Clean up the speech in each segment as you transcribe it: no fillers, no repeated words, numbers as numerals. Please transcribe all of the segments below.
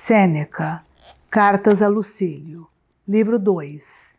Sêneca, Cartas a Lucílio, livro 2.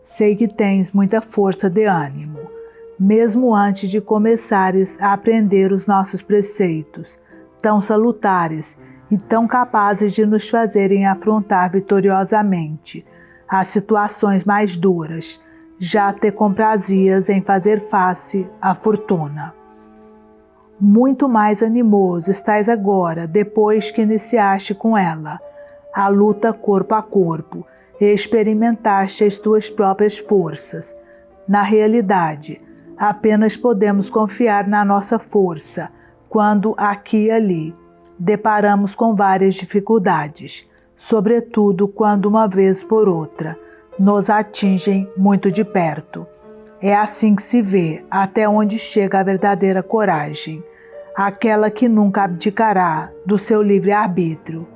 Sei que tens muita força de ânimo, mesmo antes de começares a aprender os nossos preceitos, tão salutares e tão capazes de nos fazerem afrontar vitoriosamente as situações mais duras, já te comprazias em fazer face à fortuna. Muito mais animoso estás agora, depois que iniciaste com ela a luta corpo a corpo, e experimentaste as tuas próprias forças. Na realidade, apenas podemos confiar na nossa força quando aqui e ali deparamos com várias dificuldades, sobretudo quando uma vez por outra nos atingem muito de perto. É assim que se vê até onde chega a verdadeira coragem, aquela que nunca abdicará do seu livre-arbítrio.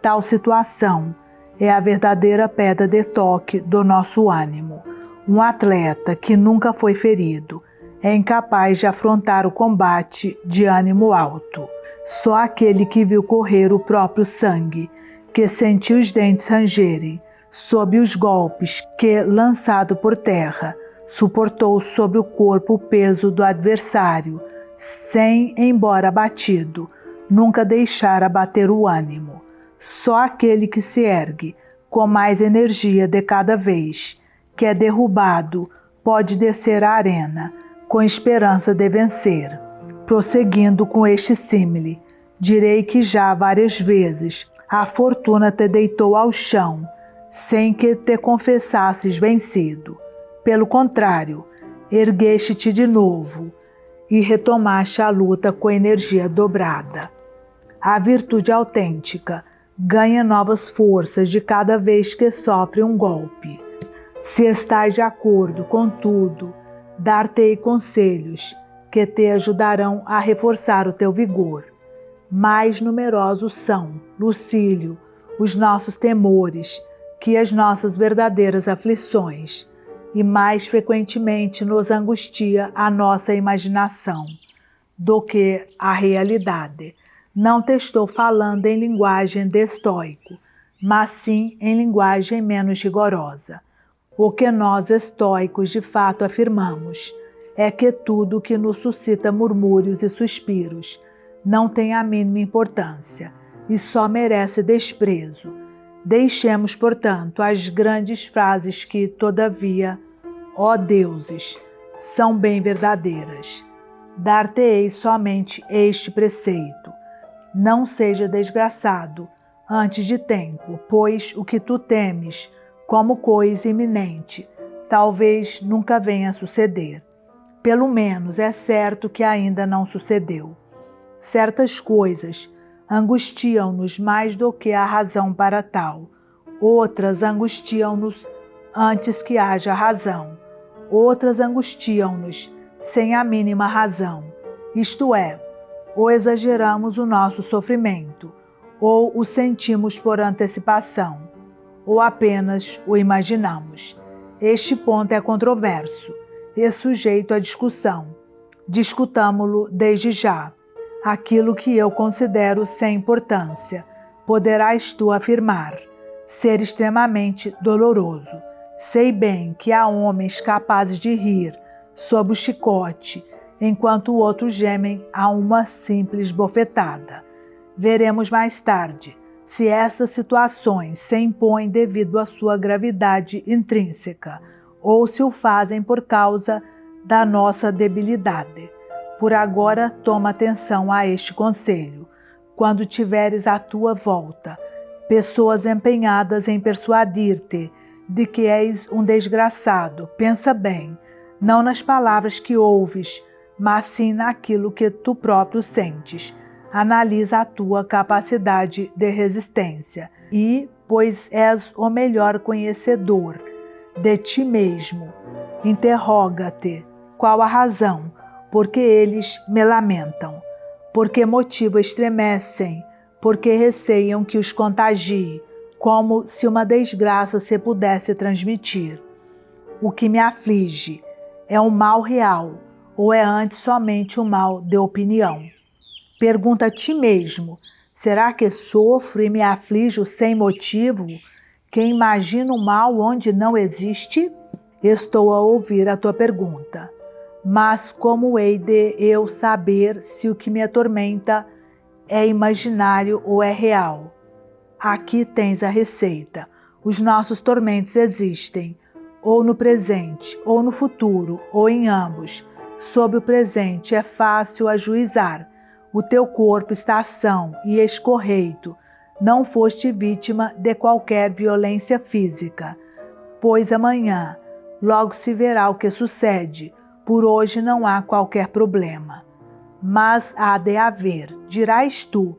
Tal situação é a verdadeira pedra de toque do nosso ânimo. Um atleta que nunca foi ferido é incapaz de afrontar o combate de ânimo alto. Só aquele que viu correr o próprio sangue, que sentiu os dentes rangerem sob os golpes que, lançado por terra, suportou sobre o corpo o peso do adversário, sem, embora abatido, nunca deixar abater o ânimo. Só aquele que se ergue com mais energia de cada vez que é derrubado pode descer a arena com esperança de vencer. Prosseguindo com este símile, direi que já várias vezes a fortuna te deitou ao chão sem que te confessasses vencido. Pelo contrário, ergueste-te de novo e retomaste a luta com energia dobrada. A virtude autêntica ganha novas forças de cada vez que sofre um golpe. Se estás de acordo com tudo, dar-te-ei conselhos que te ajudarão a reforçar o teu vigor. Mais numerosos são, Lucílio, os nossos temores que as nossas verdadeiras aflições, e mais frequentemente nos angustia a nossa imaginação do que a realidade. Não te estou falando em linguagem de estoico, mas sim em linguagem menos rigorosa. O que nós estoicos de fato afirmamos é que tudo que nos suscita murmúrios e suspiros não tem a mínima importância e só merece desprezo. Deixemos, portanto, as grandes frases que, todavia, ó deuses, são bem verdadeiras. Dar-te-ei somente este preceito: não seja desgraçado antes de tempo, pois o que tu temes como coisa iminente talvez nunca venha a suceder. Pelo menos é certo que ainda não sucedeu. Certas coisas angustiam-nos mais do que a razão para tal. Outras angustiam-nos antes que haja razão. Outras angustiam-nos sem a mínima razão. Isto é, ou exageramos o nosso sofrimento, ou o sentimos por antecipação, ou apenas o imaginamos. Este ponto é controverso e sujeito à discussão. Discutamo-lo desde já. Aquilo que eu considero sem importância, poderás tu afirmar ser extremamente doloroso, Sei bem que há homens capazes de rir sob o chicote, enquanto outros gemem a uma simples bofetada. Veremos mais tarde se essas situações se impõem devido à sua gravidade intrínseca ou se o fazem por causa da nossa debilidade. Por agora, toma atenção a este conselho. Quando tiveres à tua volta pessoas empenhadas em persuadir-te de que és um desgraçado, pensa bem, não nas palavras que ouves, mas sim naquilo que tu próprio sentes. Analisa a tua capacidade de resistência e, pois és o melhor conhecedor de ti mesmo, interroga-te qual a razão por que eles me lamentam, por que motivo estremecem, por que receiam que os contagie, como se uma desgraça se pudesse transmitir. O que me aflige é um mal real ou é antes somente um mal de opinião? Pergunta a ti mesmo, será que sofro e me aflijo sem motivo? Que imagino mal onde não existe? Estou a ouvir a tua pergunta, mas como hei de eu saber se o que me atormenta é imaginário ou é real? Aqui tens a receita. Os nossos tormentos existem, ou no presente, ou no futuro, ou em ambos. Sob o presente é fácil ajuizar. O teu corpo está são e escorreito. Não foste vítima de qualquer violência física, pois amanhã logo se verá o que sucede. Por hoje não há qualquer problema. Mas há de haver, dirás tu.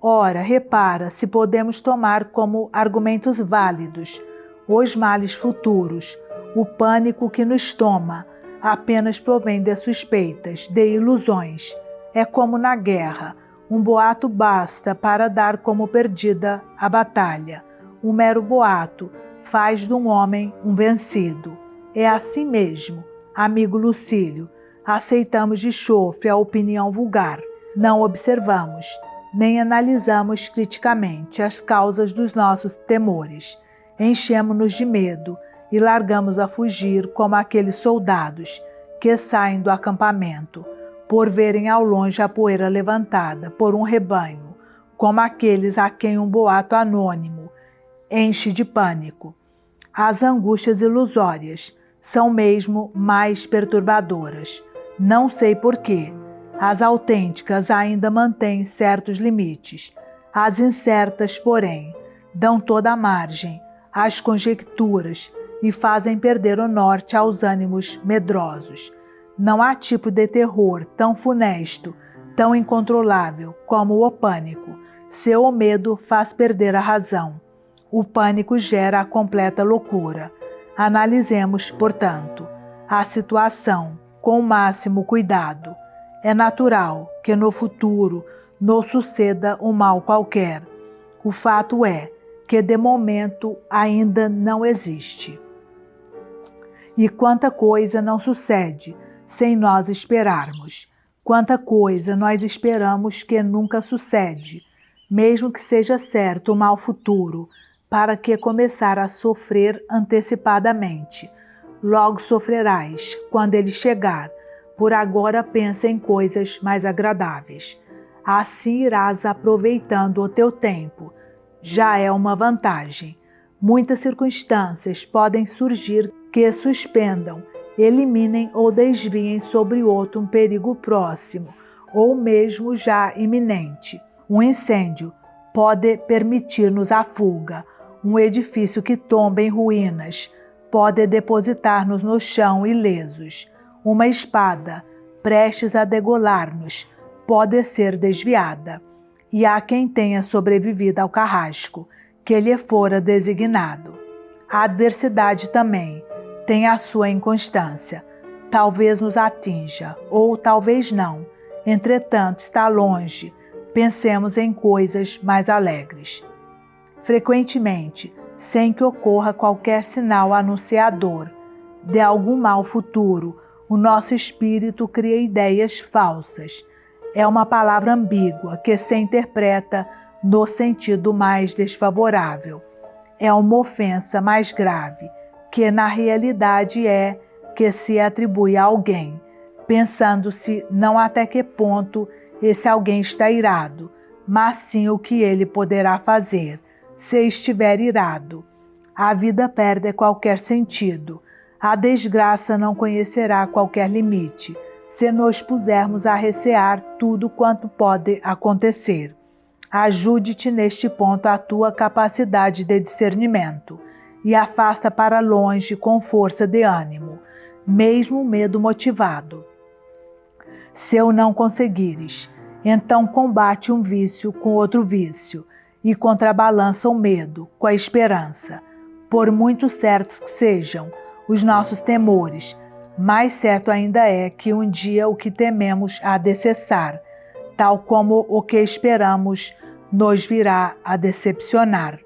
Ora, repara se podemos tomar como argumentos válidos os males futuros. O pânico que nos toma apenas provém de suspeitas, de ilusões. É como na guerra, um boato basta para dar como perdida a batalha. Um mero boato faz de um homem um vencido. É assim mesmo, amigo Lucílio, aceitamos de chofre a opinião vulgar. Não observamos, nem analisamos criticamente as causas dos nossos temores. Enchemo-nos de medo e largamos a fugir como aqueles soldados que saem do acampamento, por verem ao longe a poeira levantada por um rebanho, como aqueles a quem um boato anônimo enche de pânico. As angústias ilusórias são mesmo mais perturbadoras. Não sei porquê. As autênticas ainda mantêm certos limites. As incertas, porém, dão toda a margem às conjecturas e fazem perder o norte aos ânimos medrosos. Não há tipo de terror tão funesto, tão incontrolável como o pânico. Seu medo faz perder a razão. O pânico gera a completa loucura. Analisemos, portanto, a situação com o máximo cuidado. É natural que no futuro nos suceda um mal qualquer. O fato é que de momento ainda não existe. E quanta coisa não sucede sem nós esperarmos. Quanta coisa nós esperamos que nunca sucede, mesmo que seja certo o mal futuro, para que começar a sofrer antecipadamente. Logo sofrerás quando ele chegar. Por agora pensa em coisas mais agradáveis. Assim irás aproveitando o teu tempo. Já é uma vantagem. Muitas circunstâncias podem surgir que suspendam, eliminem ou desviem sobre outro um perigo próximo, ou mesmo já iminente. Um incêndio pode permitir-nos a fuga. Um edifício que tomba em ruínas pode depositar-nos no chão ilesos. Uma espada, prestes a degolar-nos, pode ser desviada. E há quem tenha sobrevivido ao carrasco que lhe fora designado. A adversidade também tem a sua inconstância. Talvez nos atinja, ou talvez não. Entretanto, está longe. Pensemos em coisas mais alegres. Frequentemente, sem que ocorra qualquer sinal anunciador de algum mal futuro, o nosso espírito cria ideias falsas. É uma palavra ambígua que se interpreta no sentido mais desfavorável. É uma ofensa mais grave, que na realidade é que se atribui a alguém, pensando-se não até que ponto esse alguém está irado, mas sim o que ele poderá fazer se estiver irado. A vida perde qualquer sentido, a desgraça não conhecerá qualquer limite, se nos pusermos a recear tudo quanto pode acontecer. Ajude-te neste ponto a tua capacidade de discernimento e afasta para longe com força de ânimo, mesmo o medo motivado. Se o não conseguires, então combate um vício com outro vício e contrabalança o medo com a esperança. Por muito certos que sejam os nossos temores, mais certo ainda é que um dia o que tememos há de cessar, tal como o que esperamos nos virá a decepcionar.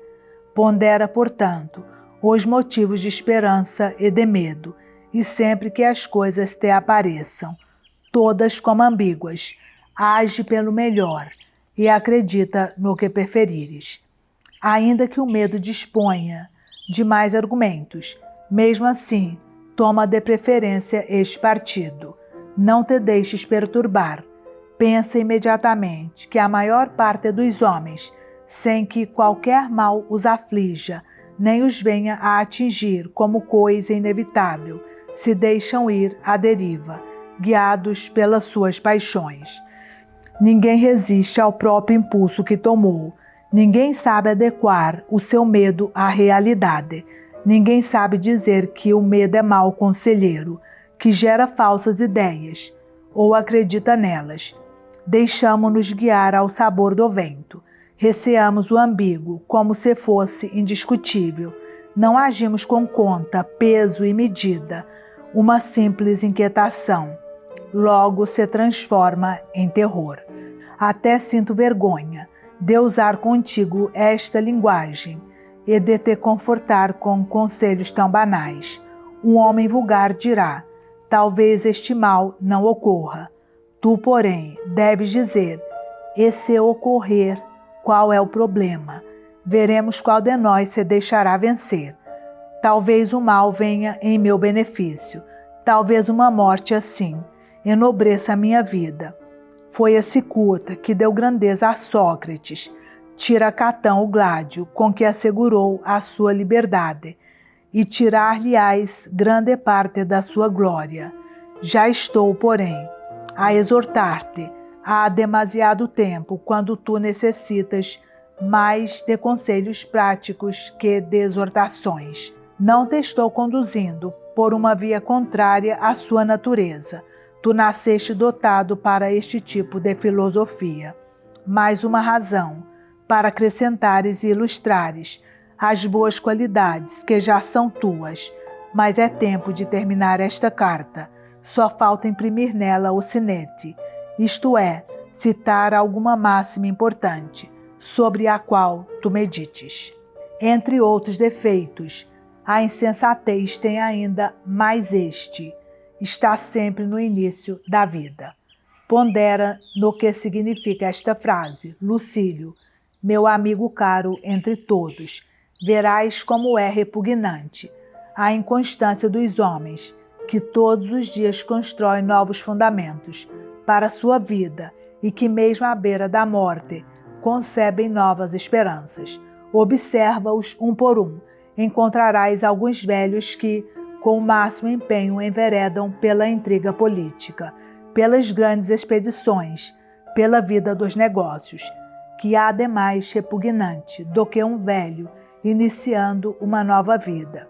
Pondera, portanto, os motivos de esperança e de medo, e sempre que as coisas te apareçam, todas como ambíguas, age pelo melhor e acredita no que preferires. Ainda que o medo disponha de mais argumentos, mesmo assim, toma de preferência este partido. Não te deixes perturbar. Pensa imediatamente que a maior parte dos homens, sem que qualquer mal os aflija, nem os venha a atingir como coisa inevitável, se deixam ir à deriva, guiados pelas suas paixões. Ninguém resiste ao próprio impulso que tomou. Ninguém sabe adequar o seu medo à realidade. Ninguém sabe dizer que o medo é mau conselheiro, que gera falsas ideias, ou acredita nelas. Deixamo-nos guiar ao sabor do vento. Receamos o ambíguo como se fosse indiscutível. Não agimos com conta, peso e medida. Uma simples inquietação logo se transforma em terror. Até sinto vergonha de usar contigo esta linguagem e de te confortar com conselhos tão banais. Um homem vulgar dirá: talvez este mal não ocorra. Tu, porém, deves dizer: e se ocorrer, qual é o problema? Veremos qual de nós se deixará vencer. Talvez o mal venha em meu benefício. Talvez uma morte assim enobreça a minha vida. Foi a cicuta que deu grandeza a Sócrates, tira Catão o gládio com que assegurou a sua liberdade, e tirar-lhe-ás grande parte da sua glória. Já estou, porém, a exortar-te há demasiado tempo, quando tu necessitas mais de conselhos práticos que de exortações. Não te estou conduzindo por uma via contrária à sua natureza. Tu nasceste dotado para este tipo de filosofia. Mais uma razão para acrescentares e ilustrares as boas qualidades que já são tuas. Mas é tempo de terminar esta carta. Só falta imprimir nela o sinete, isto é, citar alguma máxima importante, sobre a qual tu medites. Entre outros defeitos, a insensatez tem ainda mais este: está sempre no início da vida. Pondera no que significa esta frase, Lucílio, meu amigo caro entre todos. Verás como é repugnante a inconstância dos homens, que todos os dias constroem novos fundamentos para a sua vida e que mesmo à beira da morte concebem novas esperanças. Observa-os um por um. Encontrarás alguns velhos que, com o máximo empenho, enveredam pela intriga política, pelas grandes expedições, pela vida dos negócios, que há de mais repugnante do que um velho iniciando uma nova vida.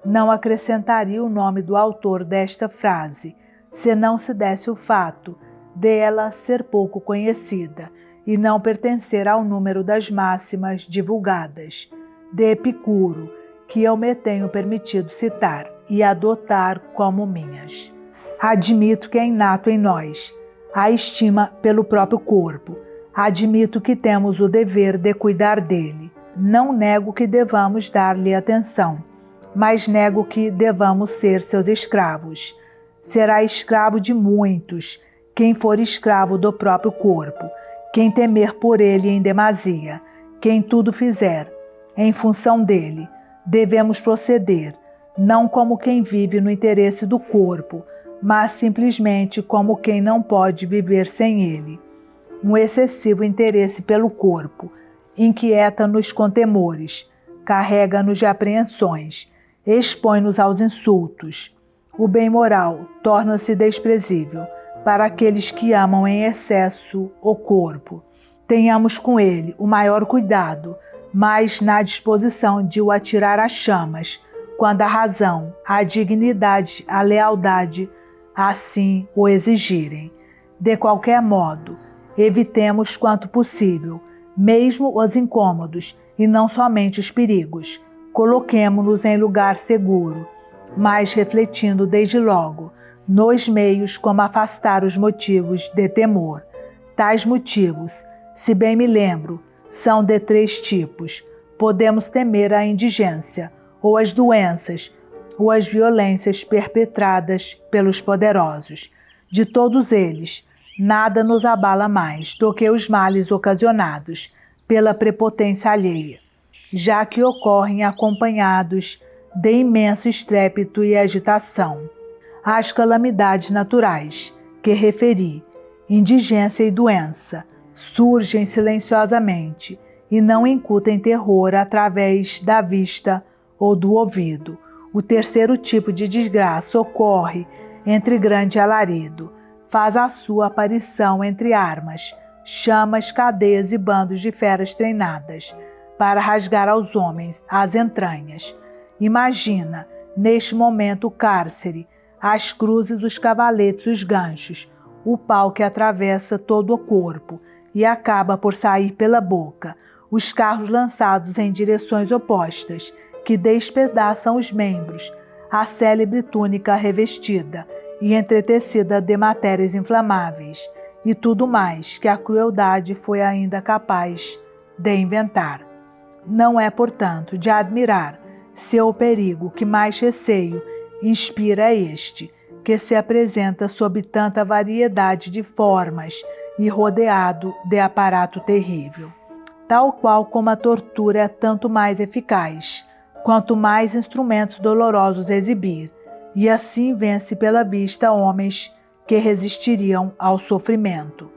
Não acrescentaria o nome do autor desta frase, se não se desse o fato de ela ser pouco conhecida e não pertencer ao número das máximas divulgadas de Epicuro, que eu me tenho permitido citar e adotar como minhas. Admito que é inato em nós a estima pelo próprio corpo. Admito que temos o dever de cuidar dele. Não nego que devamos dar-lhe atenção, mas nego que devamos ser seus escravos. Será escravo de muitos quem for escravo do próprio corpo, quem temer por ele em demasia, quem tudo fizer em função dele. Devemos proceder, não como quem vive no interesse do corpo, mas simplesmente como quem não pode viver sem ele. Um excessivo interesse pelo corpo inquieta-nos com temores, carrega-nos de apreensões, expõe-nos aos insultos. O bem moral torna-se desprezível para aqueles que amam em excesso o corpo. Tenhamos com ele o maior cuidado, mas na disposição de o atirar às chamas, quando a razão, a dignidade, a lealdade assim o exigirem. De qualquer modo, evitemos quanto possível, mesmo os incômodos e não somente os perigos. Coloquemo-nos em lugar seguro, mas refletindo desde logo nos meios como afastar os motivos de temor. Tais motivos, se bem me lembro, são de 3 tipos. Podemos temer a indigência, ou as doenças, ou as violências perpetradas pelos poderosos. De todos eles, nada nos abala mais do que os males ocasionados pela prepotência alheia, já que ocorrem acompanhados de imenso estrépito e agitação. As calamidades naturais que referi, indigência e doença, surgem silenciosamente e não incutem terror através da vista ou do ouvido. O terceiro tipo de desgraça ocorre entre grande alarido, faz a sua aparição entre armas, chamas, cadeias e bandos de feras treinadas, para rasgar aos homens as entranhas. Imagina, neste momento, o cárcere, as cruzes, os cavaletes, os ganchos, o pau que atravessa todo o corpo e acaba por sair pela boca, os carros lançados em direções opostas, que despedaçam os membros, a célebre túnica revestida e entretecida de matérias inflamáveis, e tudo mais que a crueldade foi ainda capaz de inventar. Não é, portanto, de admirar se o perigo que mais receio inspira é este, que se apresenta sob tanta variedade de formas e rodeado de aparato terrível. Tal qual como a tortura é tanto mais eficaz, quanto mais instrumentos dolorosos exibir, e assim vence pela vista homens que resistiriam ao sofrimento.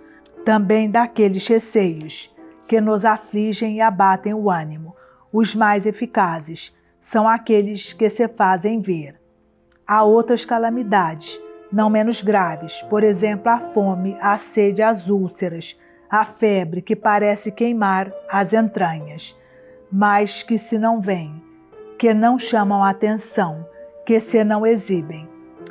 Também daqueles receios que nos afligem e abatem o ânimo, os mais eficazes são aqueles que se fazem ver. Há outras calamidades, não menos graves, por exemplo, a fome, a sede, as úlceras, a febre que parece queimar as entranhas, mas que se não vêm, que não chamam a atenção, que se não exibem.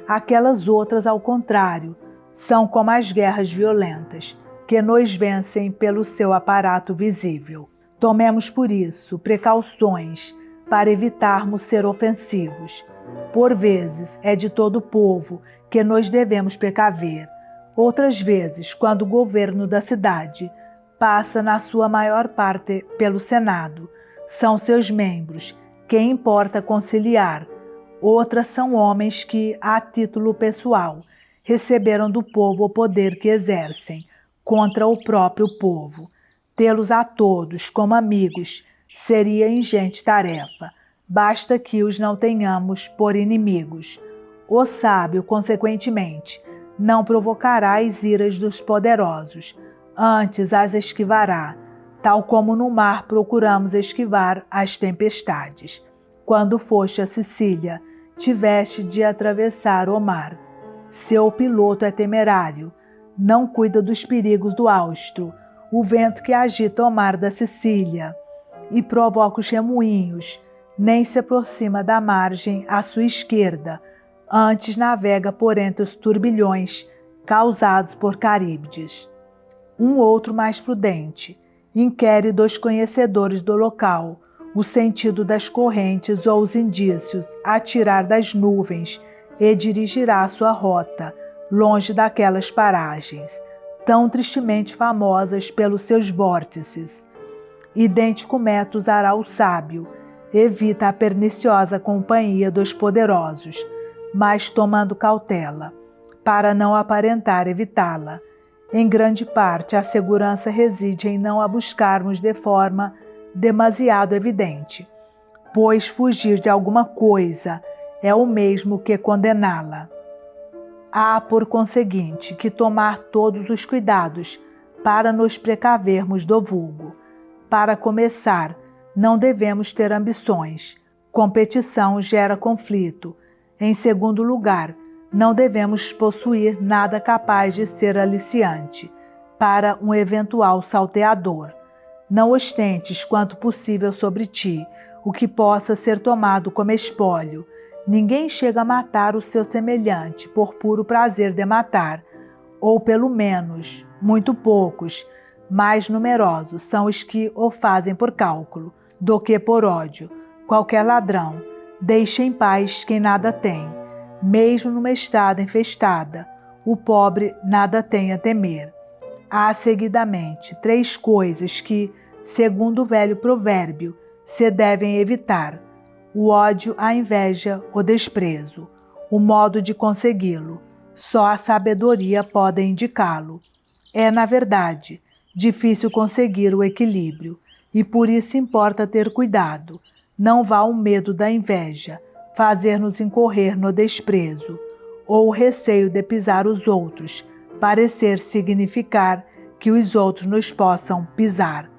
Aquelas outras, ao contrário, são como as guerras violentas, que nos vencem pelo seu aparato visível. Tomemos, por isso, precauções para evitarmos ser ofensivos. Por vezes é de todo o povo que nos devemos precaver. Outras vezes, quando o governo da cidade passa na sua maior parte pelo Senado, são seus membros que importa conciliar. Outras são homens que, a título pessoal, receberam do povo o poder que exercem contra o próprio povo. Tê-los a todos como amigos seria ingente tarefa, basta que os não tenhamos por inimigos. O sábio, consequentemente, não provocará as iras dos poderosos, antes as esquivará, tal como no mar procuramos esquivar as tempestades. Quando foste a Sicília, tiveste de atravessar o mar. Seu piloto é temerário, não cuida dos perigos do austro, o vento que agita o mar da Sicília e provoca os remoinhos, nem se aproxima da margem à sua esquerda, antes navega por entre os turbilhões causados por Caríbdes. Um outro mais prudente inquere dos conhecedores do local o sentido das correntes ou os indícios a tirar das nuvens e dirigirá sua rota longe daquelas paragens, tão tristemente famosas pelos seus vórtices. Idêntico método usará o sábio, evita a perniciosa companhia dos poderosos, mas tomando cautela, para não aparentar evitá-la. Em grande parte, a segurança reside em não a buscarmos de forma demasiado evidente, pois fugir de alguma coisa é o mesmo que condená-la. Há, por conseguinte, que tomar todos os cuidados para nos precavermos do vulgo. Para começar, não devemos ter ambições. Competição gera conflito. Em segundo lugar, não devemos possuir nada capaz de ser aliciante para um eventual salteador. Não ostentes quanto possível sobre ti o que possa ser tomado como espólio. Ninguém chega a matar o seu semelhante por puro prazer de matar, ou pelo menos, muito poucos, mais numerosos são os que o fazem por cálculo, do que por ódio. Qualquer ladrão deixa em paz quem nada tem, mesmo numa estrada infestada, o pobre nada tem a temer. Há seguidamente 3 coisas que, segundo o velho provérbio, se devem evitar: o ódio, a inveja, o desprezo. O modo de consegui-lo, só a sabedoria pode indicá-lo. É, na verdade, difícil conseguir o equilíbrio, e por isso importa ter cuidado. Não vá o medo da inveja fazer-nos incorrer no desprezo, ou o receio de pisar os outros, parecer significar que os outros nos possam pisar.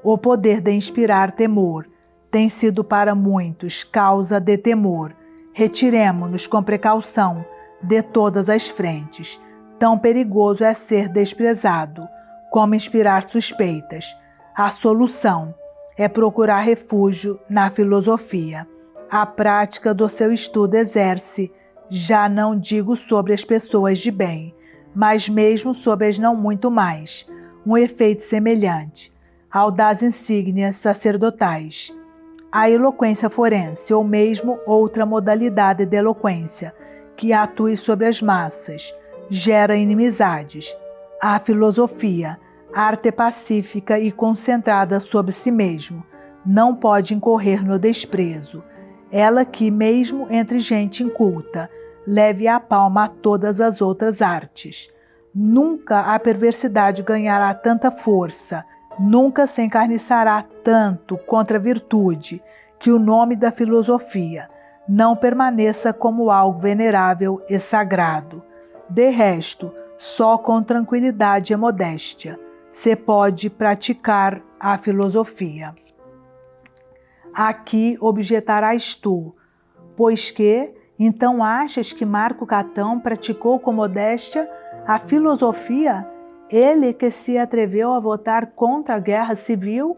O poder de inspirar temor tem sido para muitos causa de temor. Retiremo-nos com precaução de todas as frentes. Tão perigoso é ser desprezado como inspirar suspeitas. A solução é procurar refúgio na filosofia. A prática do seu estudo exerce, já não digo sobre as pessoas de bem, mas mesmo sobre as não muito mais, um efeito semelhante ao das insígnias sacerdotais. A eloquência forense, ou mesmo outra modalidade de eloquência, que atue sobre as massas, gera inimizades. A filosofia, arte pacífica e concentrada sobre si mesmo, não pode incorrer no desprezo. Ela que, mesmo entre gente inculta, leve a palma a todas as outras artes. Nunca a perversidade ganhará tanta força, nunca se encarniçará tanto contra a virtude, que o nome da filosofia não permaneça como algo venerável e sagrado. De resto, só com tranquilidade e modéstia se pode praticar a filosofia. Aqui objetarás tu, pois que, então achas que Marco Catão praticou com modéstia a filosofia, ele que se atreveu a votar contra a guerra civil,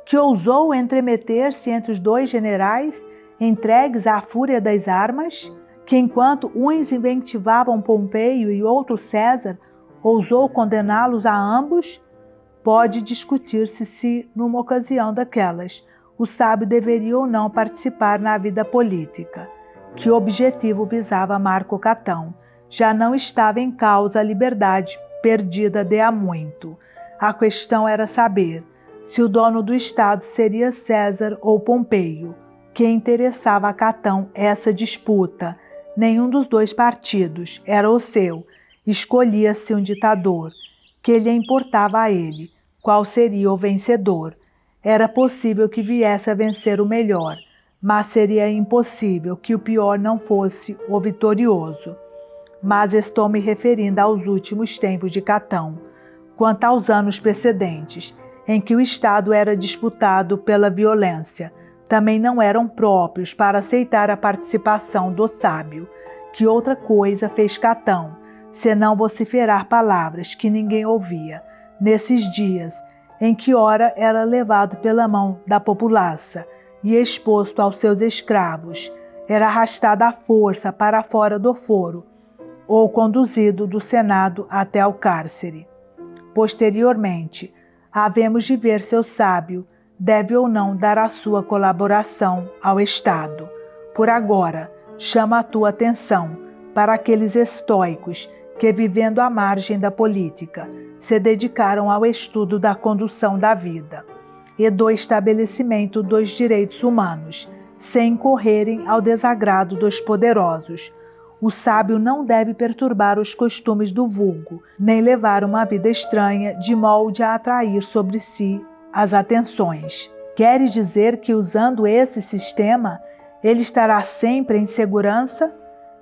que ousou entremeter-se entre os 2 generais, entregues à fúria das armas, que enquanto uns invectivavam Pompeio e outros César, ousou condená-los a ambos? Pode discutir-se se, numa ocasião daquelas, o sábio deveria ou não participar na vida política. Que objetivo visava Marco Catão? Já não estava em causa a liberdade perdida de há muito. A questão era saber se o dono do Estado seria César ou Pompeio. Que interessava a Catão essa disputa? Nenhum dos 2 partidos era o seu. Escolhia-se um ditador. Que lhe importava a ele? Qual seria o vencedor? Era possível que viesse a vencer o melhor, mas seria impossível que o pior não fosse o vitorioso. Mas estou me referindo aos últimos tempos de Catão. Quanto aos anos precedentes, em que o Estado era disputado pela violência, também não eram próprios para aceitar a participação do sábio. Que outra coisa fez Catão, senão vociferar palavras que ninguém ouvia, nesses dias, em que ora era levado pela mão da populaça e exposto aos seus escravos, era arrastado à força para fora do foro, ou conduzido do Senado até ao cárcere. Posteriormente, havemos de ver se o sábio deve ou não dar a sua colaboração ao Estado. Por agora, chama a tua atenção para aqueles estoicos que, vivendo à margem da política, se dedicaram ao estudo da condução da vida e do estabelecimento dos direitos humanos, sem incorrerem ao desagrado dos poderosos. O sábio não deve perturbar os costumes do vulgo, nem levar uma vida estranha de molde a atrair sobre si as atenções. Queres dizer que, usando esse sistema, Ele estará sempre em segurança?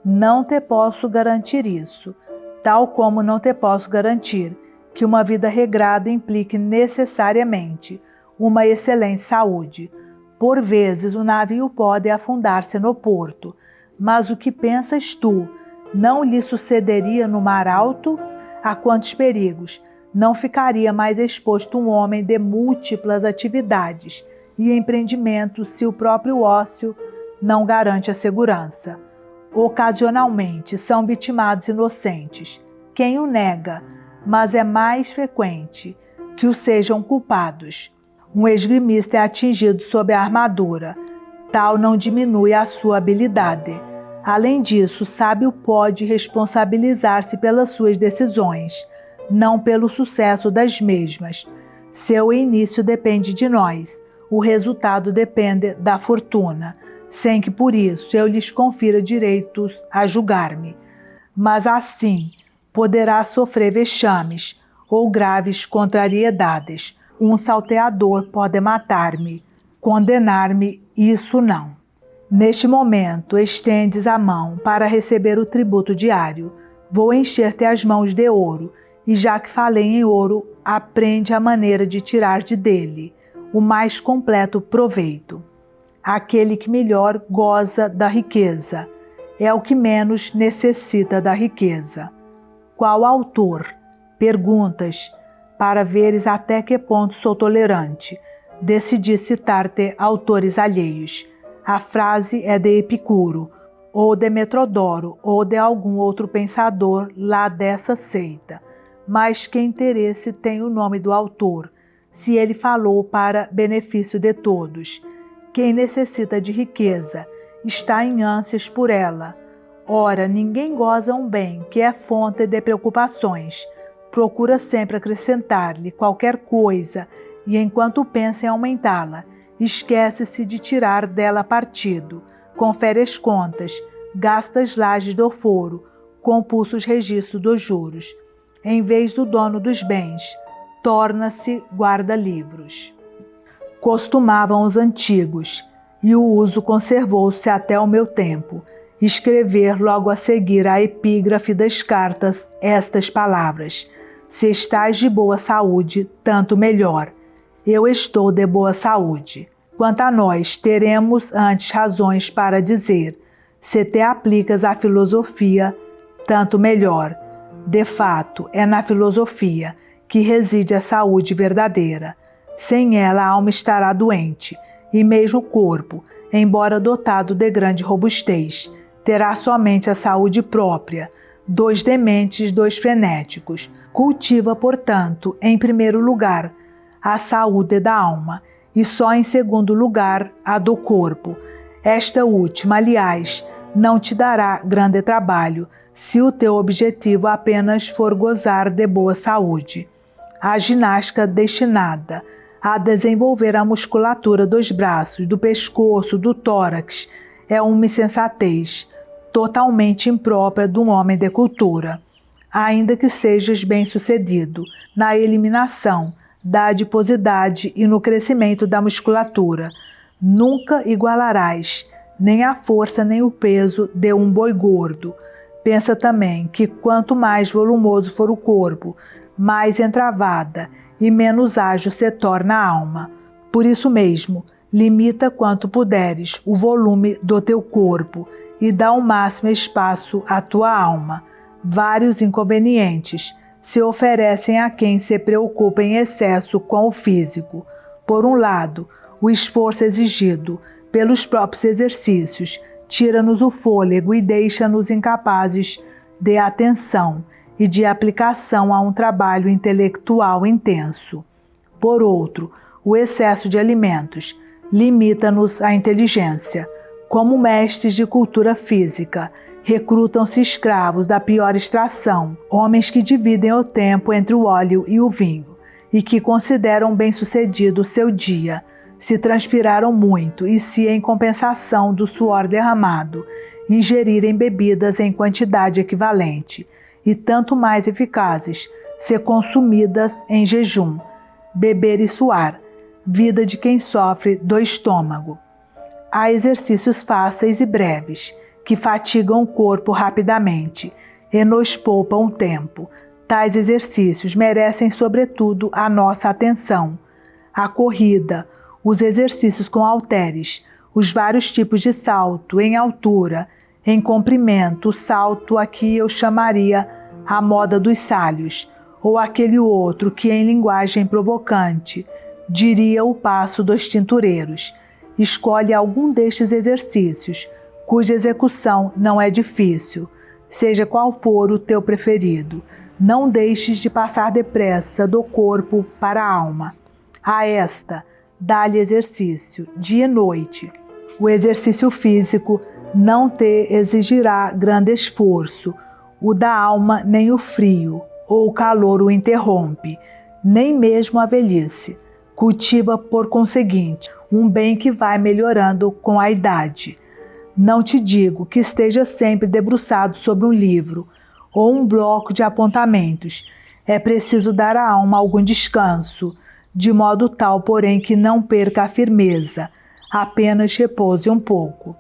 Não te posso garantir isso, tal como não te posso garantir que uma vida regrada implique necessariamente uma excelente saúde. Por vezes o navio pode afundar-se no porto, mas o que pensas tu? Não lhe sucederia no mar alto? A quantos perigos não ficaria mais exposto um homem de múltiplas atividades e empreendimentos se o próprio ócio não garante a segurança? Ocasionalmente são vitimados inocentes. Quem o nega? Mas é mais frequente que o sejam culpados. Um esgrimista é atingido sob a armadura. Tal não diminui a sua habilidade. Além disso, o sábio pode responsabilizar-se pelas suas decisões, não pelo sucesso das mesmas. Seu início depende de nós. O resultado depende da fortuna, sem que por isso eu lhes confira direitos a julgar-me. Mas assim poderá sofrer vexames ou graves contrariedades. Um salteador pode matar-me, condenar-me, isso não. Neste momento, estendes a mão para receber o tributo diário. Vou encher-te as mãos de ouro, e já que falei em ouro, aprende a maneira de tirar dele o mais completo proveito. Aquele que melhor goza da riqueza é o que menos necessita da riqueza. Qual autor? Perguntas, para veres até que ponto sou tolerante. Decidi citar-te autores alheios. A frase é de Epicuro, ou de Metrodoro, ou de algum outro pensador lá dessa seita. Mas que interesse tem o nome do autor, se ele falou para benefício de todos? Quem necessita de riqueza está em ânsias por ela. Ora, ninguém goza um bem que é fonte de preocupações. Procura sempre acrescentar-lhe qualquer coisa e, enquanto pensa em aumentá-la, esquece-se de tirar dela partido. Confere as contas, gasta as lajes do foro, compulsa os registros dos juros. Em vez do dono dos bens, torna-se guarda-livros. Costumavam os antigos, e o uso conservou-se até o meu tempo, escrever logo a seguir à epígrafe das cartas estas palavras: se estás de boa saúde, tanto melhor. Eu estou de boa saúde. Quanto a nós, teremos antes razões para dizer: se te aplicas à filosofia, tanto melhor. De fato, é na filosofia que reside a saúde verdadeira. Sem ela, a alma estará doente, e mesmo o corpo, embora dotado de grande robustez, terá somente a saúde própria. Dois dementes, dois frenéticos. Cultiva, portanto, em primeiro lugar, a saúde da alma, e só em segundo lugar, a do corpo. Esta última, aliás, não te dará grande trabalho, se o teu objetivo apenas for gozar de boa saúde. A ginástica destinada a desenvolver a musculatura dos braços, do pescoço, do tórax, é uma insensatez totalmente imprópria de um homem de cultura. Ainda que sejas bem-sucedido na eliminação da adiposidade e no crescimento da musculatura, nunca igualarás nem a força nem o peso de um boi gordo. Pensa também que quanto mais volumoso for o corpo, mais entravada e menos ágil se torna a alma. Por isso mesmo, limita quanto puderes o volume do teu corpo e dá o máximo espaço à tua alma. Vários inconvenientes se oferecem a quem se preocupa em excesso com o físico. Por um lado, o esforço exigido pelos próprios exercícios tira-nos o fôlego e deixa-nos incapazes de atenção e de aplicação a um trabalho intelectual intenso. Por outro, o excesso de alimentos limita-nos à inteligência. Como mestres de cultura física, recrutam-se escravos da pior extração, homens que dividem o tempo entre o óleo e o vinho, e que consideram bem-sucedido o seu dia, se transpiraram muito e se, em compensação do suor derramado, ingerirem bebidas em quantidade equivalente, e tanto mais eficazes, se consumidas em jejum, beber e suar, vida de quem sofre do estômago. Há exercícios fáceis e breves, que fatigam o corpo rapidamente e nos poupam tempo. Tais exercícios merecem, sobretudo, a nossa atenção. A corrida, os exercícios com halteres, os vários tipos de salto em altura, em comprimento, o salto a que eu chamaria a moda dos salhos, ou aquele outro que, em linguagem provocante, diria o passo dos tintureiros. Escolhe algum destes exercícios, cuja execução não é difícil, seja qual for o teu preferido. Não deixes de passar depressa do corpo para a alma. A esta, dá-lhe exercício, dia e noite. O exercício físico não te exigirá grande esforço, o da alma nem o frio ou o calor o interrompe, nem mesmo a velhice. Cultiva, por conseguinte, um bem que vai melhorando com a idade. Não te digo que esteja sempre debruçado sobre um livro ou um bloco de apontamentos. É preciso dar à alma algum descanso, de modo tal, porém, que não perca a firmeza, apenas repouse um pouco.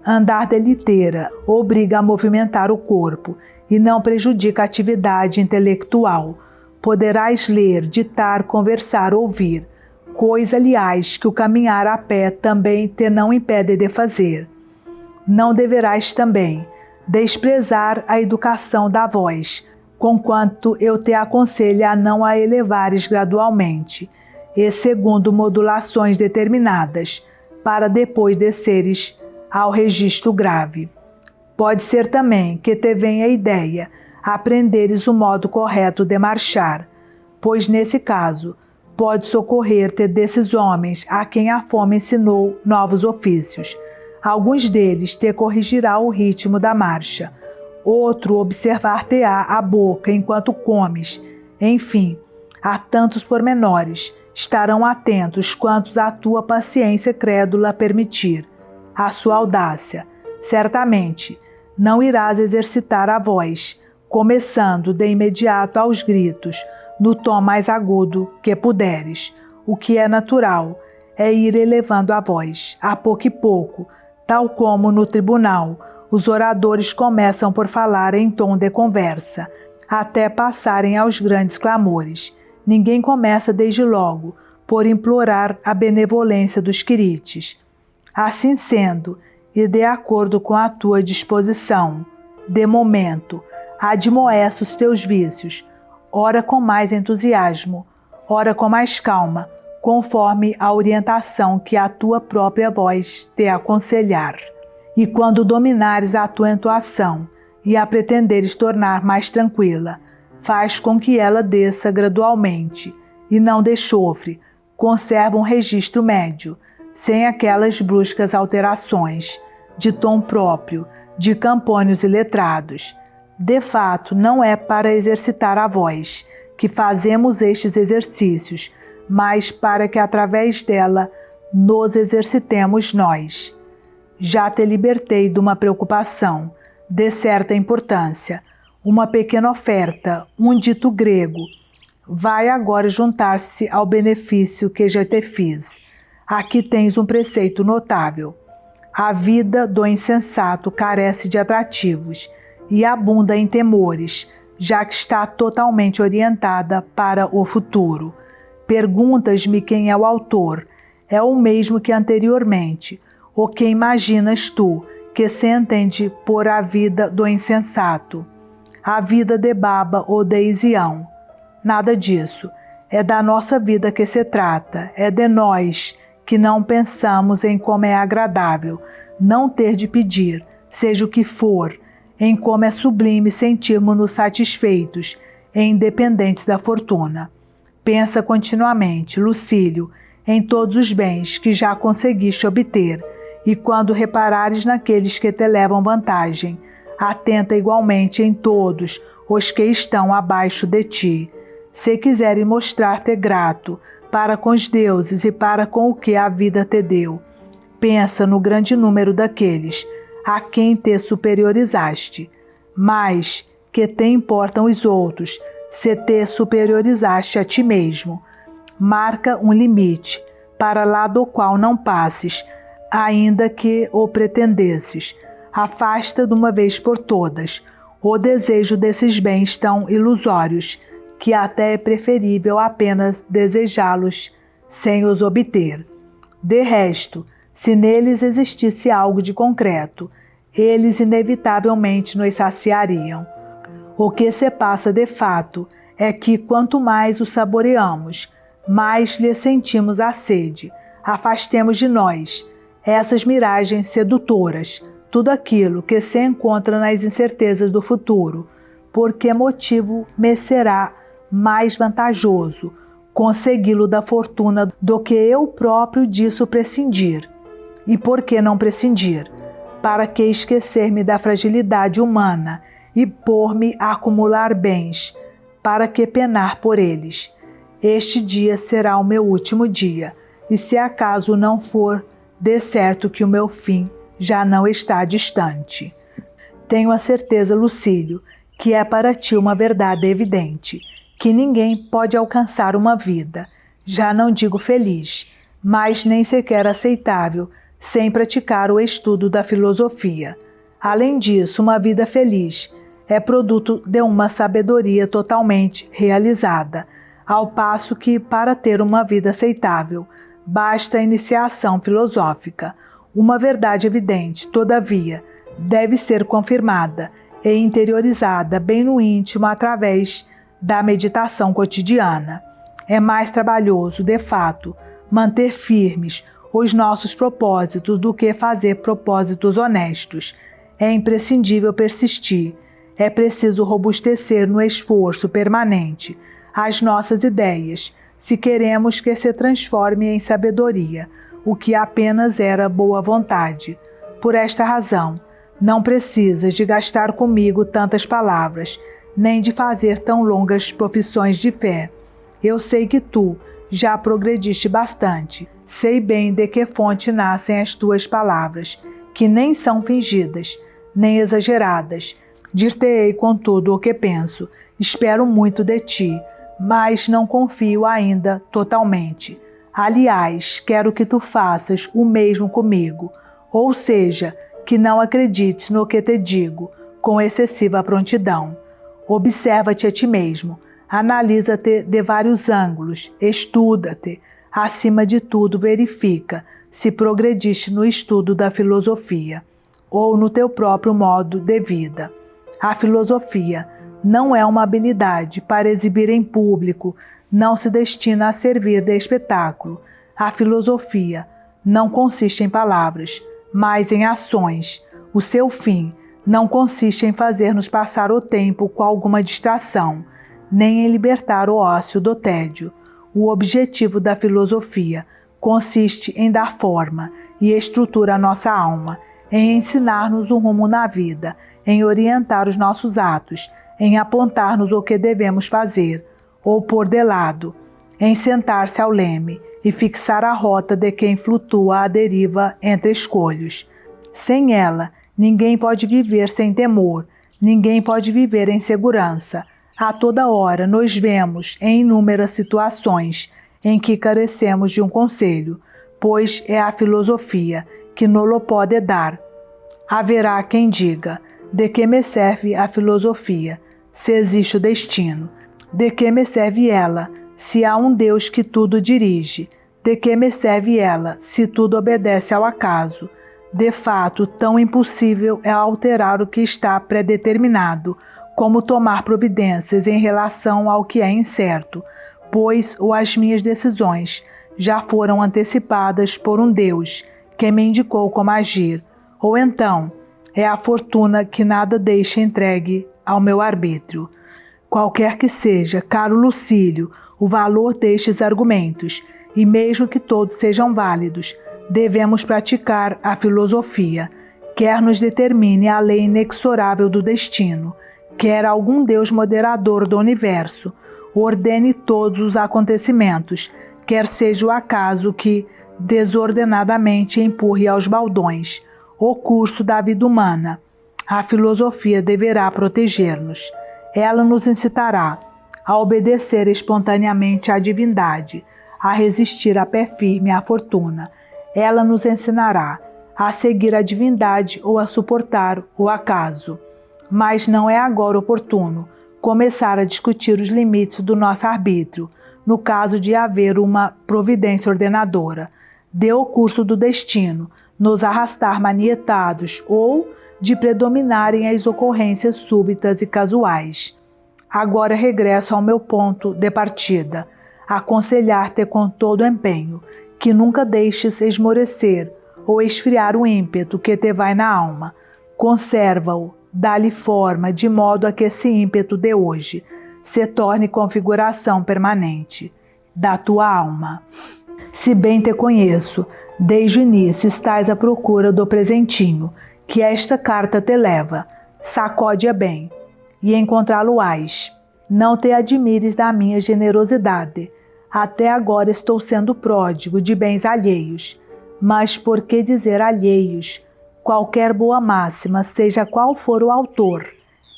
Andar deliteira obriga a movimentar o corpo e não prejudica a atividade intelectual. Poderás ler, ditar, conversar, ouvir, coisa, aliás, que o caminhar a pé também te não impede de fazer. Não deverás também desprezar a educação da voz, conquanto eu te aconselho a não a elevares gradualmente, e segundo modulações determinadas, para depois desceres ao registro grave. Pode ser também que te venha a ideia aprenderes o modo correto de marchar, pois nesse caso pode socorrer-te desses homens a quem a fome ensinou novos ofícios. Alguns deles te corrigirá o ritmo da marcha, outro observar-te-á a boca enquanto comes. Enfim, há tantos pormenores, estarão atentos quantos a tua paciência crédula permitir. A sua audácia, certamente, não irás exercitar a voz, começando de imediato aos gritos, no tom mais agudo que puderes. O que é natural é ir elevando a voz, a pouco e pouco, tal como no tribunal, os oradores começam por falar em tom de conversa, até passarem aos grandes clamores. Ninguém começa desde logo por implorar a benevolência dos quirites. Assim sendo, e de acordo com a tua disposição, de momento, admoesta os teus vícios, ora com mais entusiasmo, ora com mais calma, conforme a orientação que a tua própria voz te aconselhar. E quando dominares a tua entoação e a pretenderes tornar mais tranquila, faz com que ela desça gradualmente e não de chofre, conserva um registro médio, sem aquelas bruscas alterações, de tom próprio, de campônios e letrados. De fato, não é para exercitar a voz que fazemos estes exercícios, mas para que através dela nos exercitemos nós. Já te libertei de uma preocupação, de certa importância, uma pequena oferta, um dito grego. Vai agora juntar-se ao benefício que já te fiz. Aqui tens um preceito notável. A vida do insensato carece de atrativos e abunda em temores, já que está totalmente orientada para o futuro. Perguntas-me quem é o autor. É o mesmo que anteriormente. O que imaginas tu, que se entende por a vida do insensato? A vida de Baba ou de Isião? Nada disso. É da nossa vida que se trata, é de nós que não pensamos em como é agradável não ter de pedir, seja o que for, em como é sublime sentirmos-nos satisfeitos e independentes da fortuna. Pensa continuamente, Lucílio, em todos os bens que já conseguiste obter, e quando reparares naqueles que te levam vantagem, atenta igualmente em todos os que estão abaixo de ti. Se quiseres mostrar-te grato para com os deuses e para com o que a vida te deu, pensa no grande número daqueles a quem te superiorizaste. Mas que te importam os outros, se te superiorizaste a ti mesmo? Marca um limite, para lá do qual não passes, ainda que o pretendesses. Afasta de uma vez por todas o desejo desses bens tão ilusórios, que até é preferível apenas desejá-los sem os obter. De resto, se neles existisse algo de concreto, eles inevitavelmente nos saciariam. O que se passa de fato é que quanto mais os saboreamos, mais lhes sentimos a sede. Afastemos de nós essas miragens sedutoras, tudo aquilo que se encontra nas incertezas do futuro, por que motivo me será mais vantajoso consegui-lo da fortuna do que eu próprio disso prescindir? E por que não prescindir? Para que esquecer-me da fragilidade humana e pôr-me a acumular bens? Para que penar por eles? Este dia será o meu último dia, e se acaso não for, de certo que o meu fim já não está distante. Tenho a certeza, Lucílio, que é para ti uma verdade evidente, que ninguém pode alcançar uma vida, já não digo feliz, mas nem sequer aceitável, sem praticar o estudo da filosofia. Além disso, uma vida feliz é produto de uma sabedoria totalmente realizada, ao passo que, para ter uma vida aceitável, basta a iniciação filosófica. Uma verdade evidente, todavia, deve ser confirmada e interiorizada bem no íntimo através da meditação cotidiana. É mais trabalhoso, de fato, manter firmes os nossos propósitos do que fazer propósitos honestos. É imprescindível persistir. É preciso robustecer no esforço permanente as nossas ideias, se queremos que se transforme em sabedoria, o que apenas era boa vontade. Por esta razão, não precisas de gastar comigo tantas palavras, nem de fazer tão longas profissões de fé. Eu sei que tu já progrediste bastante. Sei bem de que fonte nascem as tuas palavras, que nem são fingidas, nem exageradas. Dir-te-ei, contudo, o que penso. Espero muito de ti, mas não confio ainda totalmente. Aliás, quero que tu faças o mesmo comigo, ou seja, que não acredites no que te digo com excessiva prontidão. Observa-te a ti mesmo, analisa-te de vários ângulos, estuda-te. Acima de tudo, verifica se progrediste no estudo da filosofia ou no teu próprio modo de vida. A filosofia não é uma habilidade para exibir em público, não se destina a servir de espetáculo. A filosofia não consiste em palavras, mas em ações. O seu fim não consiste em fazer-nos passar o tempo com alguma distração, nem em libertar o ócio do tédio. O objetivo da filosofia consiste em dar forma e estrutura à nossa alma, em ensinar-nos um rumo na vida, em orientar os nossos atos, em apontar-nos o que devemos fazer ou pôr de lado, em sentar-se ao leme e fixar a rota de quem flutua à deriva entre escolhos. Sem ela, ninguém pode viver sem temor, ninguém pode viver em segurança. A toda hora nos vemos em inúmeras situações em que carecemos de um conselho, pois é a filosofia que nos pode dar. Haverá quem diga: de que me serve a filosofia, se existe o destino? De que me serve ela, se há um Deus que tudo dirige? De que me serve ela, se tudo obedece ao acaso? De fato, tão impossível é alterar o que está predeterminado, como tomar providências em relação ao que é incerto, pois as minhas decisões já foram antecipadas por um Deus que me indicou como agir. Ou então, é a fortuna que nada deixa entregue ao meu arbítrio. Qualquer que seja, caro Lucílio, o valor destes argumentos, e mesmo que todos sejam válidos, devemos praticar a filosofia, quer nos determine a lei inexorável do destino, quer algum Deus moderador do universo ordene todos os acontecimentos, quer seja o acaso que desordenadamente empurre aos baldões o curso da vida humana. A filosofia deverá proteger-nos. Ela nos incitará a obedecer espontaneamente à divindade, a resistir a pé firme à fortuna. Ela nos ensinará a seguir a divindade ou a suportar o acaso. Mas não é agora oportuno começar a discutir os limites do nosso arbítrio, no caso de haver uma providência ordenadora, de o curso do destino nos arrastar manietados ou de predominarem as ocorrências súbitas e casuais. Agora regresso ao meu ponto de partida, aconselhar-te com todo empenho que nunca deixes esmorecer ou esfriar o ímpeto que te vai na alma. Conserva-o, dá-lhe forma, de modo a que esse ímpeto de hoje se torne configuração permanente da tua alma. Se bem te conheço, desde o início estás à procura do presentinho que esta carta te leva. Sacode-a bem, e encontrá-lo-ás. Não te admires da minha generosidade. Até agora estou sendo pródigo de bens alheios. Mas por que dizer alheios? Qualquer boa máxima, seja qual for o autor,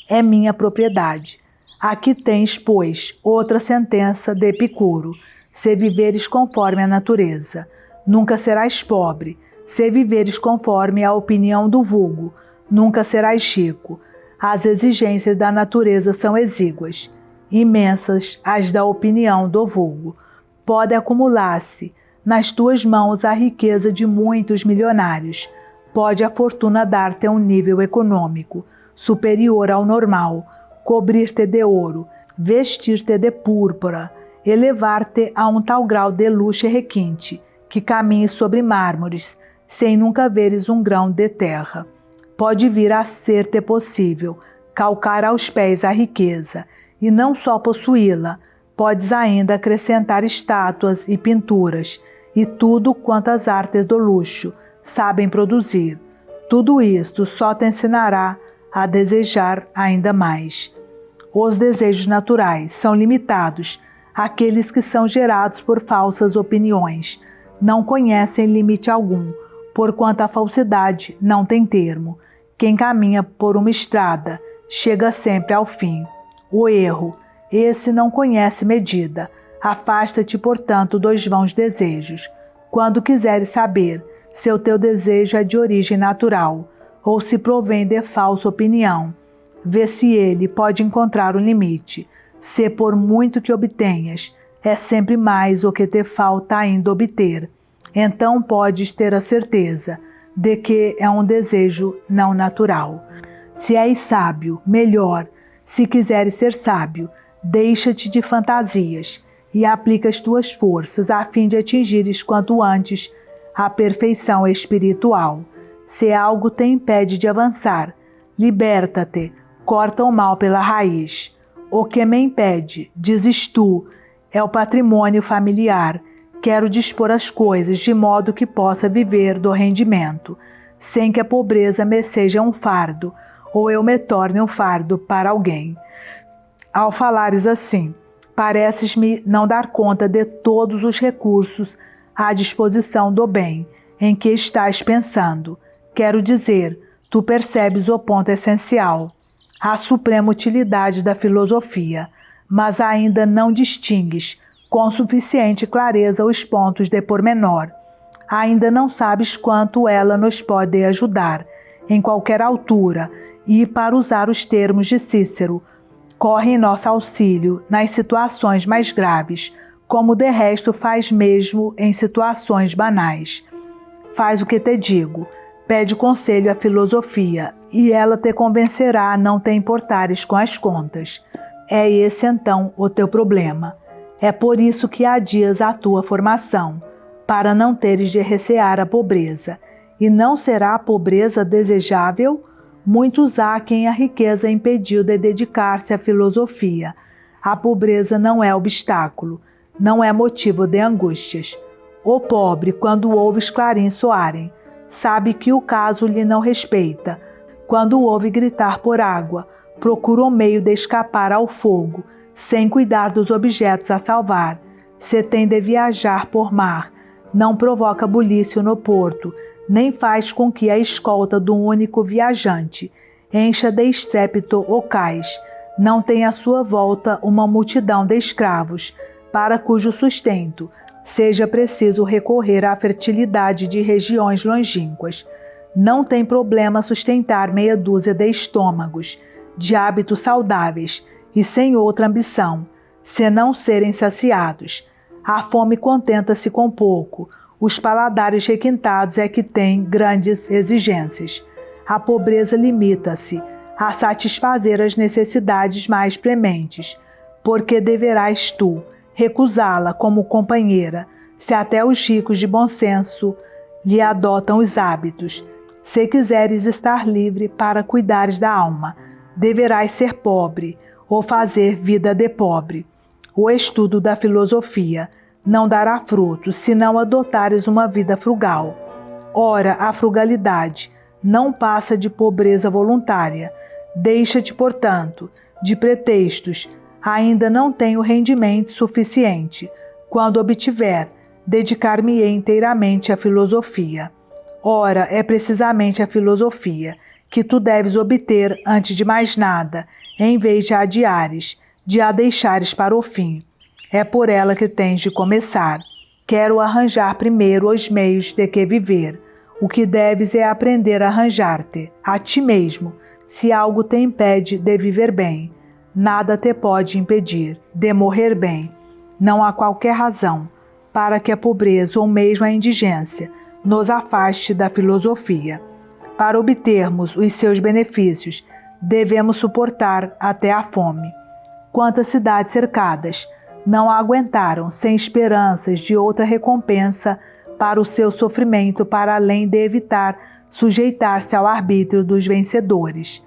é minha propriedade. Aqui tens, pois, outra sentença de Epicuro. Se viveres conforme a natureza, nunca serás pobre. Se viveres conforme a opinião do vulgo, nunca serás rico. As exigências da natureza são exíguas, imensas as da opinião do vulgo. Pode acumular-se nas tuas mãos a riqueza de muitos milionários. Pode a fortuna dar-te um nível econômico superior ao normal, cobrir-te de ouro, vestir-te de púrpura, elevar-te a um tal grau de luxo e requinte que caminhes sobre mármores, sem nunca veres um grão de terra. Pode vir a ser-te possível calcar aos pés a riqueza, e não só possuí-la, podes ainda acrescentar estátuas e pinturas, e tudo quanto as artes do luxo sabem produzir. Tudo isto só te ensinará a desejar ainda mais. Os desejos naturais são limitados àqueles que são gerados por falsas opiniões. Não conhecem limite algum, porquanto a falsidade não tem termo. Quem caminha por uma estrada chega sempre ao fim. O erro, esse não conhece medida. Afasta-te, portanto, dos vãos desejos. Quando quiseres saber se o teu desejo é de origem natural ou se provém de falsa opinião, vê se ele pode encontrar um limite. Se por muito que obtenhas, é sempre mais o que te falta ainda obter, então podes ter a certeza de que é um desejo não natural. Se és sábio, melhor. Se quiseres ser sábio, deixa-te de fantasias e aplica as tuas forças a fim de atingires quanto antes a perfeição espiritual. Se algo te impede de avançar, liberta-te, corta o mal pela raiz. O que me impede, dizes tu, é o patrimônio familiar. Quero dispor as coisas de modo que possa viver do rendimento, sem que a pobreza me seja um fardo, ou eu me torne um fardo para alguém. Ao falares assim, pareces-me não dar conta de todos os recursos à disposição do bem em que estás pensando. Quero dizer, tu percebes o ponto essencial, a suprema utilidade da filosofia, mas ainda não distingues com suficiente clareza os pontos de pormenor. Ainda não sabes quanto ela nos pode ajudar, em qualquer altura, e, para usar os termos de Cícero, corre em nosso auxílio nas situações mais graves, como de resto faz mesmo em situações banais. Faz o que te digo, pede conselho à filosofia, e ela te convencerá a não te importares com as contas. É esse então o teu problema. É por isso que adias a tua formação, para não teres de recear a pobreza. E não será a pobreza desejável? Muitos há quem a riqueza impediu de dedicar-se à filosofia. A pobreza não é obstáculo, não é motivo de angústias. O pobre, quando ouve os clarins soarem, sabe que o caso lhe não respeita. Quando ouve gritar por água, procura um meio de escapar ao fogo, sem cuidar dos objetos a salvar. Se tem de viajar por mar, não provoca bulício no porto, nem faz com que a escolta do único viajante encha de estrépito o cais. Não tem à sua volta uma multidão de escravos, para cujo sustento seja preciso recorrer à fertilidade de regiões longínquas. Não tem problema sustentar meia dúzia de estômagos, de hábitos saudáveis e sem outra ambição, se não serem saciados. A fome contenta-se com pouco, os paladares requintados é que têm grandes exigências. A pobreza limita-se a satisfazer as necessidades mais prementes, porque deverás tu recusá-la como companheira, se até os ricos de bom senso lhe adotam os hábitos. Se quiseres estar livre para cuidares da alma, deverás ser pobre ou fazer vida de pobre. O estudo da filosofia não dará frutos se não adotares uma vida frugal. Ora, a frugalidade não passa de pobreza voluntária. Deixa-te, portanto, de pretextos. Ainda não tenho rendimento suficiente. Quando obtiver, dedicar-me-ei inteiramente à filosofia. Ora, é precisamente a filosofia que tu deves obter antes de mais nada, em vez de a adiares, de a deixares para o fim. É por ela que tens de começar. Quero arranjar primeiro os meios de que viver. O que deves é aprender a arranjar-te, a ti mesmo, se algo te impede de viver bem. Nada te pode impedir de morrer bem. Não há qualquer razão para que a pobreza ou mesmo a indigência nos afaste da filosofia. Para obtermos os seus benefícios, devemos suportar até a fome. Quantas cidades cercadas não a aguentaram sem esperanças de outra recompensa para o seu sofrimento, para além de evitar sujeitar-se ao arbítrio dos vencedores?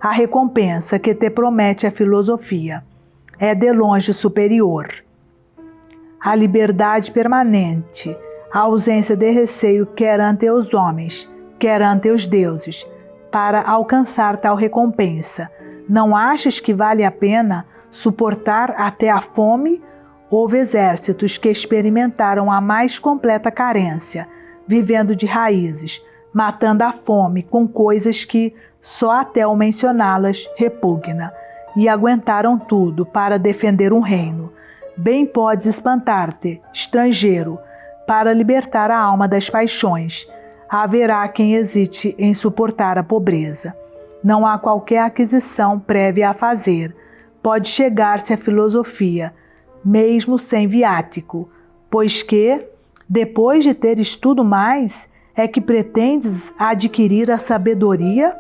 A recompensa que te promete a filosofia é de longe superior. A liberdade permanente, a ausência de receio quer ante os homens, quer ante os deuses, para alcançar tal recompensa. Não achas que vale a pena suportar até a fome? Houve exércitos que experimentaram a mais completa carência, vivendo de raízes, matando a fome com coisas que só até o mencioná-las repugna, e aguentaram tudo para defender um reino. Bem podes espantar-te, estrangeiro, para libertar a alma das paixões. Haverá quem hesite em suportar a pobreza. Não há qualquer aquisição prévia a fazer. Pode chegar-se à filosofia, mesmo sem viático, pois que, depois de teres tudo mais, é que pretendes adquirir a sabedoria?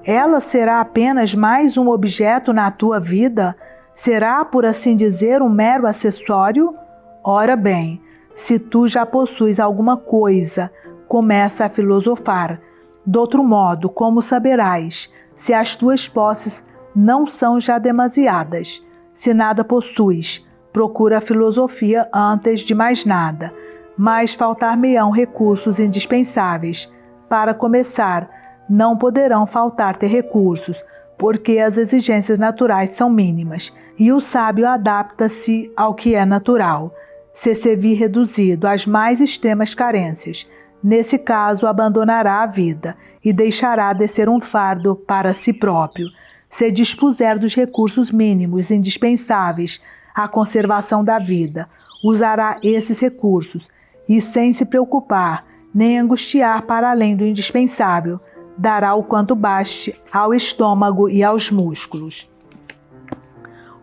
Ela será apenas mais um objeto na tua vida? Será, por assim dizer, um mero acessório? Ora bem, se tu já possuis alguma coisa, começa a filosofar. De outro modo, como saberás se as tuas posses não são já demasiadas? Se nada possuis, procura a filosofia antes de mais nada, mas faltar-me-ão recursos indispensáveis. Para começar, não poderão faltar-te recursos, porque as exigências naturais são mínimas, e o sábio adapta-se ao que é natural. Se vir reduzido às mais extremas carências, nesse caso abandonará a vida e deixará de ser um fardo para si próprio. Se dispuser dos recursos mínimos indispensáveis à conservação da vida, usará esses recursos e, sem se preocupar nem angustiar para além do indispensável, dará o quanto baste ao estômago e aos músculos.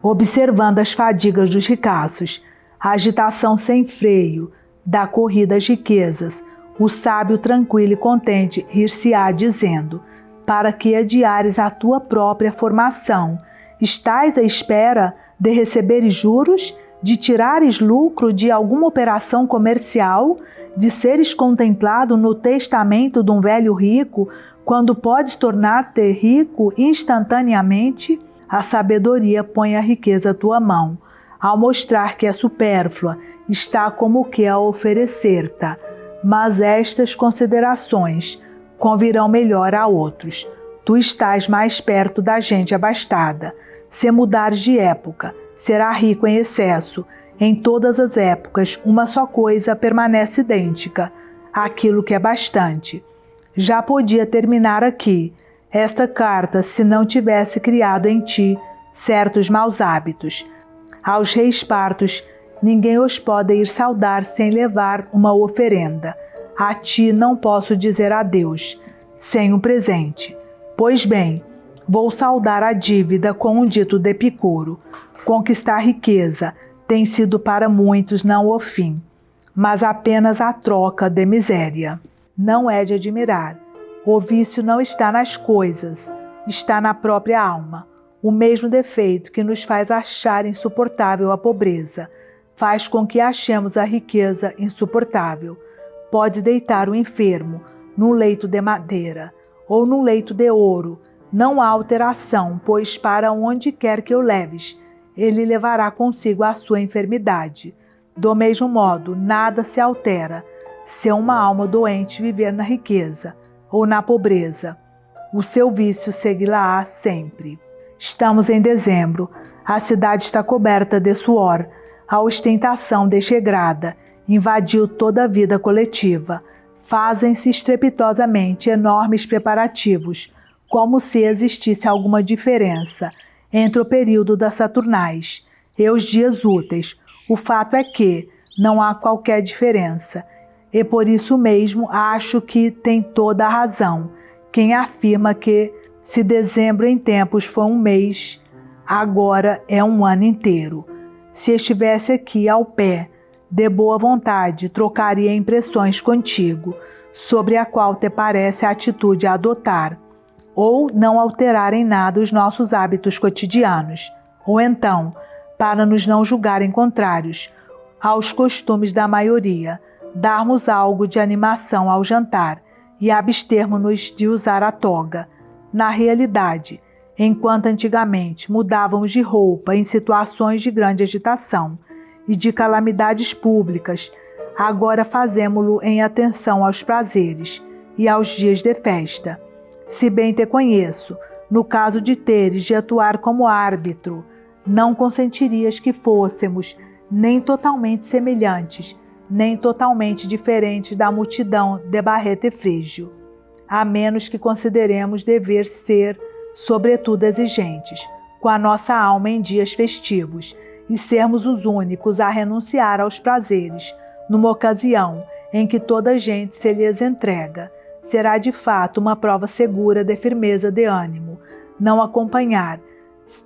Observando as fadigas dos ricaços, a agitação sem freio da corrida às riquezas, o sábio tranquilo e contente rir-se-á dizendo: para que adiares a tua própria formação? Estás à espera de receberes juros, de tirares lucro de alguma operação comercial, de seres contemplado no testamento de um velho rico, quando podes tornar-te rico instantaneamente? A sabedoria põe a riqueza à tua mão. Ao mostrar que é supérflua, está como que a oferecer-te. Mas estas considerações convirão melhor a outros. Tu estás mais perto da gente abastada. Se mudares de época, será rico em excesso. Em todas as épocas, uma só coisa permanece idêntica, aquilo que é bastante. Já podia terminar aqui esta carta se não tivesse criado em ti certos maus hábitos. Aos reis partos Ninguém os pode ir saudar sem levar uma oferenda. A ti não posso dizer adeus sem um presente. Pois bem, vou saldar a dívida com um dito de Epicuro. Conquistar riqueza tem sido para muitos não o fim, mas apenas a troca de miséria. Não é de admirar. O vício não está nas coisas, está na própria alma. O mesmo defeito que nos faz achar insuportável a pobreza, faz com que achemos a riqueza insuportável. Pode deitar o enfermo num leito de madeira ou num leito de ouro. Não há alteração, pois para onde quer que o leves, ele levará consigo a sua enfermidade. Do mesmo modo, nada se altera se uma alma doente viver na riqueza ou na pobreza. O seu vício seguirá sempre. Estamos em dezembro. A cidade está coberta de suor. A ostentação desregrada invadiu toda a vida coletiva. Fazem-se estrepitosamente enormes preparativos, como se existisse alguma diferença entre o período das Saturnais e os dias úteis. O fato é que não há qualquer diferença, e por isso mesmo acho que tem toda a razão quem afirma que, se dezembro em tempos foi um mês, agora é um ano inteiro. Se estivesse aqui ao pé, de boa vontade, trocaria impressões contigo, sobre a qual te parece a atitude a adotar, ou não alterar em nada os nossos hábitos cotidianos, ou então, para nos não julgarem contrários aos costumes da maioria, darmos algo de animação ao jantar e abstermos-nos de usar a toga. Na realidade, enquanto antigamente mudávamos de roupa em situações de grande agitação e de calamidades públicas, agora fazemo-lo em atenção aos prazeres e aos dias de festa. Se bem te conheço, no caso de teres de atuar como árbitro, não consentirias que fôssemos nem totalmente semelhantes, nem totalmente diferentes da multidão de Barrete Frígio, a menos que consideremos dever ser, sobretudo, exigentes com a nossa alma em dias festivos e sermos os únicos a renunciar aos prazeres numa ocasião em que toda a gente se lhes entrega. Será de fato uma prova segura de firmeza de ânimo, não acompanhar,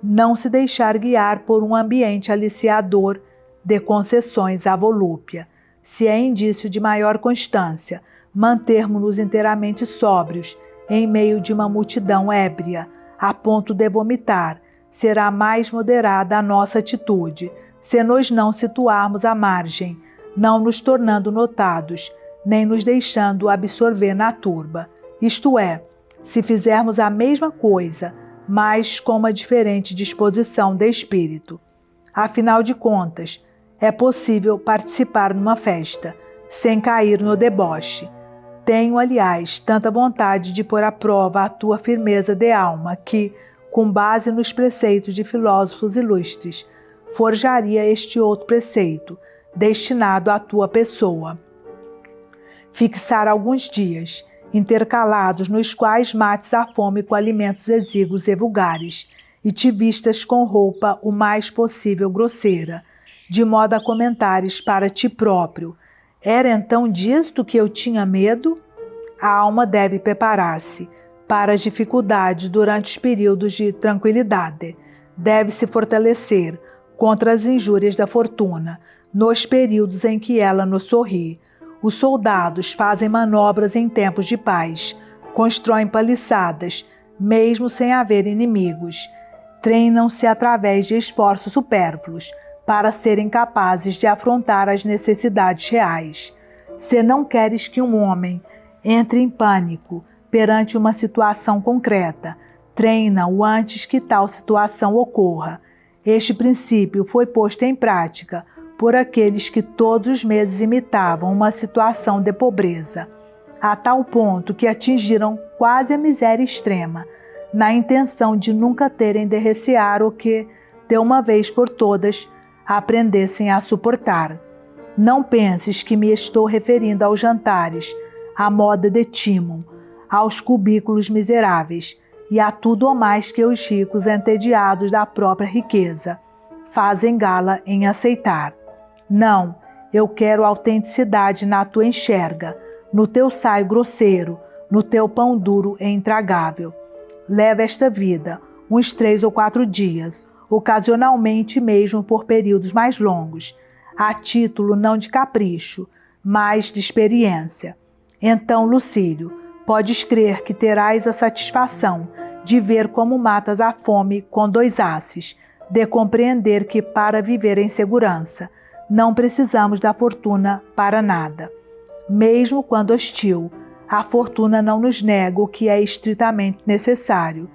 não se deixar guiar por um ambiente aliciador de concessões à volúpia. Se é indício de maior constância, mantermos-nos inteiramente sóbrios em meio de uma multidão ébria, a ponto de vomitar, será mais moderada a nossa atitude, se nos não situarmos à margem, não nos tornando notados, nem nos deixando absorver na turba. Isto é, se fizermos a mesma coisa, mas com uma diferente disposição de espírito. Afinal de contas, é possível participar numa festa, sem cair no deboche. Tenho, aliás, tanta vontade de pôr à prova a tua firmeza de alma que, com base nos preceitos de filósofos ilustres, forjaria este outro preceito, destinado à tua pessoa. Fixar alguns dias, intercalados nos quais mates a fome com alimentos exíguos e vulgares, e te vistas com roupa o mais possível grosseira, de modo a comentares para ti próprio: era então disto que eu tinha medo? A alma deve preparar-se para as dificuldades durante os períodos de tranquilidade. Deve se fortalecer contra as injúrias da fortuna, nos períodos em que ela nos sorri. Os soldados fazem manobras em tempos de paz, constroem paliçadas, mesmo sem haver inimigos. Treinam-se através de esforços supérfluos, para serem capazes de afrontar as necessidades reais. Se não queres que um homem entre em pânico perante uma situação concreta, treina-o antes que tal situação ocorra. Este princípio foi posto em prática por aqueles que todos os meses imitavam uma situação de pobreza, a tal ponto que atingiram quase a miséria extrema, na intenção de nunca terem de recear o que, de uma vez por todas, aprendessem a suportar. Não penses que me estou referindo aos jantares, à moda de Timon, aos cubículos miseráveis e a tudo o mais que os ricos entediados da própria riqueza fazem gala em aceitar. Não, eu quero autenticidade na tua enxerga, no teu saio grosseiro, no teu pão duro e intragável. Leva esta vida, uns 3 ou 4 dias, ocasionalmente mesmo por períodos mais longos, a título não de capricho, mas de experiência. Então, Lucílio, podes crer que terás a satisfação de ver como matas a fome com 2 asses, de compreender que para viver em segurança não precisamos da fortuna para nada. Mesmo quando hostil, a fortuna não nos nega o que é estritamente necessário.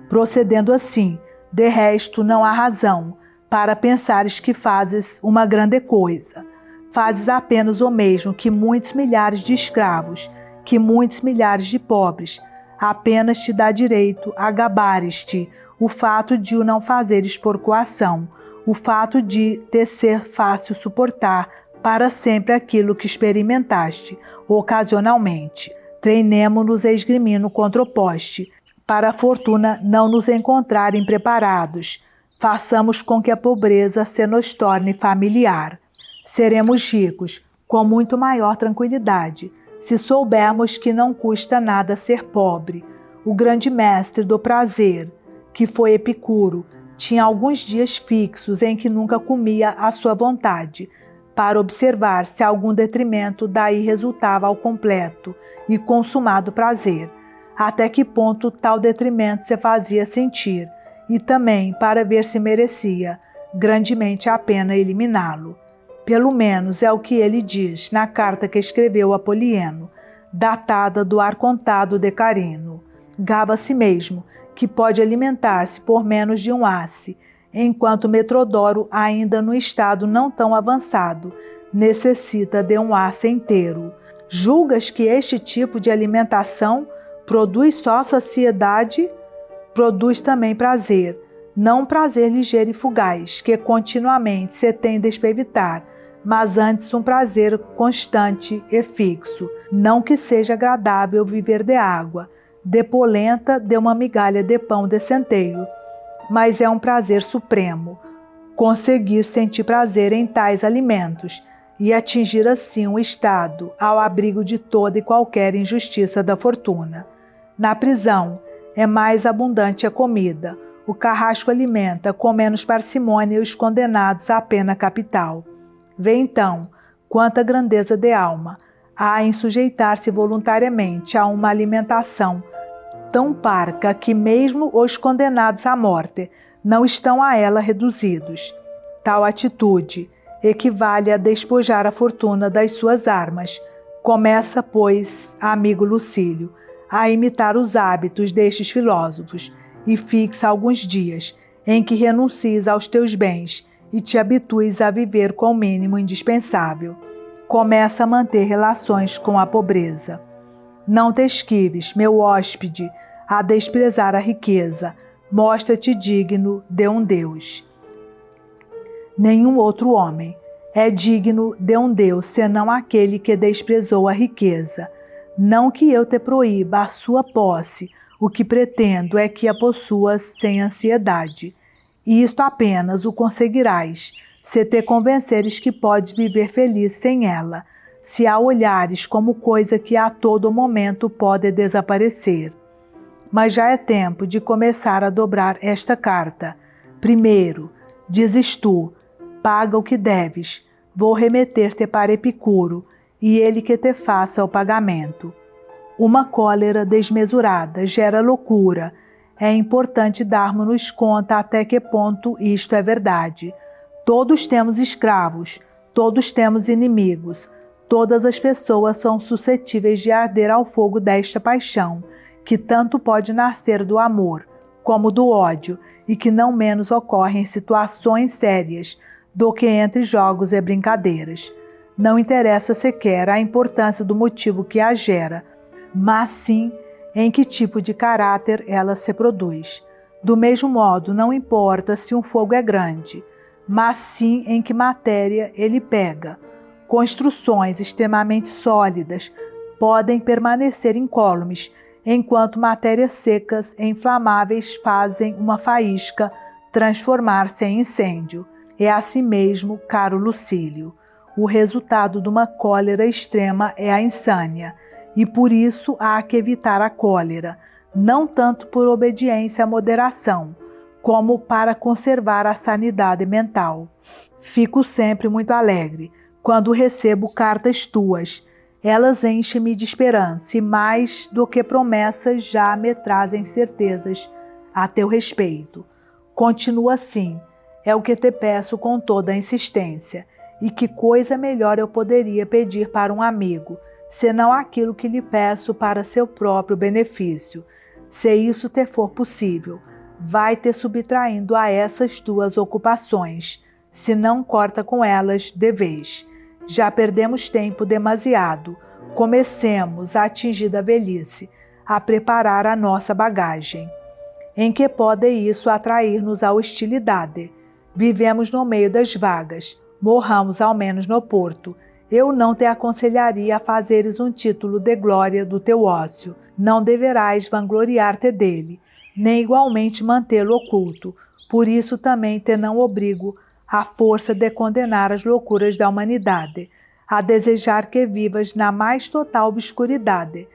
Procedendo assim, de resto não há razão para pensares que fazes uma grande coisa. Fazes apenas o mesmo que muitos milhares de escravos, que muitos milhares de pobres. Apenas te dá direito a gabares-te o fato de o não fazeres por coação, o fato de te ser fácil suportar para sempre aquilo que experimentaste, ocasionalmente. Treinemo-nos esgrimindo contra o poste, para a fortuna não nos encontrar impreparados. Façamos com que a pobreza se nos torne familiar. Seremos ricos, com muito maior tranquilidade, se soubermos que não custa nada ser pobre. O grande mestre do prazer, que foi Epicuro, tinha alguns dias fixos em que nunca comia à sua vontade, para observar se algum detrimento daí resultava ao completo e consumado prazer, até que ponto tal detrimento se fazia sentir, e também para ver se merecia grandemente a pena eliminá-lo. Pelo menos é o que ele diz na carta que escreveu a Polieno, datada do Arcontado de Carino. Gaba-se mesmo que pode alimentar-se por menos de um asse, enquanto Metrodoro, ainda no estado não tão avançado, necessita de um asse inteiro. Julgas que este tipo de alimentação produz só saciedade? Produz também prazer, não prazer ligeiro e fugaz, que continuamente se tende a evitar, mas antes um prazer constante e fixo, não que seja agradável viver de água, de polenta, de uma migalha de pão de centeio, mas é um prazer supremo, conseguir sentir prazer em tais alimentos e atingir assim um estado ao abrigo de toda e qualquer injustiça da fortuna. Na prisão é mais abundante a comida, o carrasco alimenta com menos parcimônia os condenados à pena capital. Vê então quanta grandeza de alma há em sujeitar-se voluntariamente a uma alimentação tão parca que mesmo os condenados à morte não estão a ela reduzidos. Tal atitude equivale a despojar a fortuna das suas armas. Começa, pois, amigo Lucílio, a imitar os hábitos destes filósofos e fixa alguns dias em que renuncies aos teus bens e te habitues a viver com o mínimo indispensável. Começa a manter relações com a pobreza. Não te esquives, meu hóspede, a desprezar a riqueza. Mostra-te digno de um Deus. Nenhum outro homem é digno de um Deus senão aquele que desprezou a riqueza. Não que eu te proíba a sua posse, o que pretendo é que a possuas sem ansiedade. E isto apenas o conseguirás, se te convenceres que podes viver feliz sem ela, se a olhares como coisa que a todo momento pode desaparecer. Mas já é tempo de começar a dobrar esta carta. Primeiro, dizes tu, paga o que deves, vou remeter-te para Epicuro, e ele que te faça o pagamento. Uma cólera desmesurada gera loucura. É importante darmos-nos conta até que ponto isto é verdade. Todos temos escravos, todos temos inimigos, todas as pessoas são suscetíveis de arder ao fogo desta paixão, que tanto pode nascer do amor como do ódio e que não menos ocorre em situações sérias do que entre jogos e brincadeiras. Não interessa sequer a importância do motivo que a gera, mas sim em que tipo de caráter ela se produz. Do mesmo modo, não importa se um fogo é grande, mas sim em que matéria ele pega. Construções extremamente sólidas podem permanecer incólumes, enquanto matérias secas e inflamáveis fazem uma faísca transformar-se em incêndio. É assim mesmo, caro Lucílio. O resultado de uma cólera extrema é a insânia, e por isso há que evitar a cólera, não tanto por obediência à moderação, como para conservar a sanidade mental. Fico sempre muito alegre quando recebo cartas tuas. Elas enchem-me de esperança e mais do que promessas já me trazem certezas a teu respeito. Continua assim, é o que te peço com toda a insistência. E que coisa melhor eu poderia pedir para um amigo, senão aquilo que lhe peço para seu próprio benefício. Se isso te for possível, vai te subtraindo a essas tuas ocupações, se não corta com elas de vez. Já perdemos tempo demasiado. Comecemos, atingida a velhice, a preparar a nossa bagagem. Em que pode isso atrair-nos à hostilidade? Vivemos no meio das vagas, morramos ao menos no porto. Eu não te aconselharia a fazeres um título de glória do teu ócio. Não deverás vangloriar-te dele, nem igualmente mantê-lo oculto. Por isso também te não obrigo à força de condenar as loucuras da humanidade, a desejar que vivas na mais total obscuridade.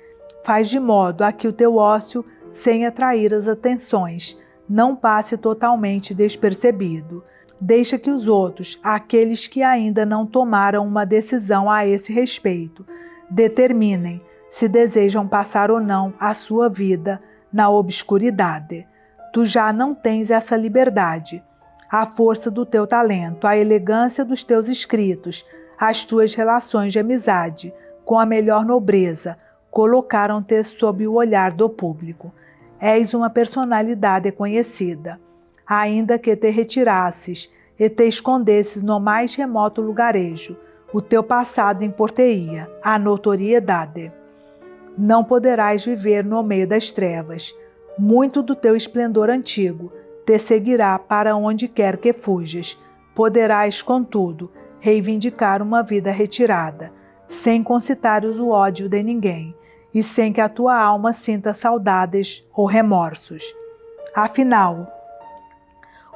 Faz de modo a que o teu ócio, sem atrair as atenções, não passe totalmente despercebido. Deixa que os outros, aqueles que ainda não tomaram uma decisão a esse respeito, determinem se desejam passar ou não a sua vida na obscuridade. Tu já não tens essa liberdade. A força do teu talento, a elegância dos teus escritos, as tuas relações de amizade, com a melhor nobreza, colocaram-te sob o olhar do público. És uma personalidade conhecida. Ainda que te retirasses e te escondesses no mais remoto lugarejo, o teu passado importaria a notoriedade. Não poderás viver no meio das trevas. Muito do teu esplendor antigo te seguirá para onde quer que fujas. Poderás, contudo, reivindicar uma vida retirada, sem concitares o ódio de ninguém, e sem que a tua alma sinta saudades ou remorsos. Afinal,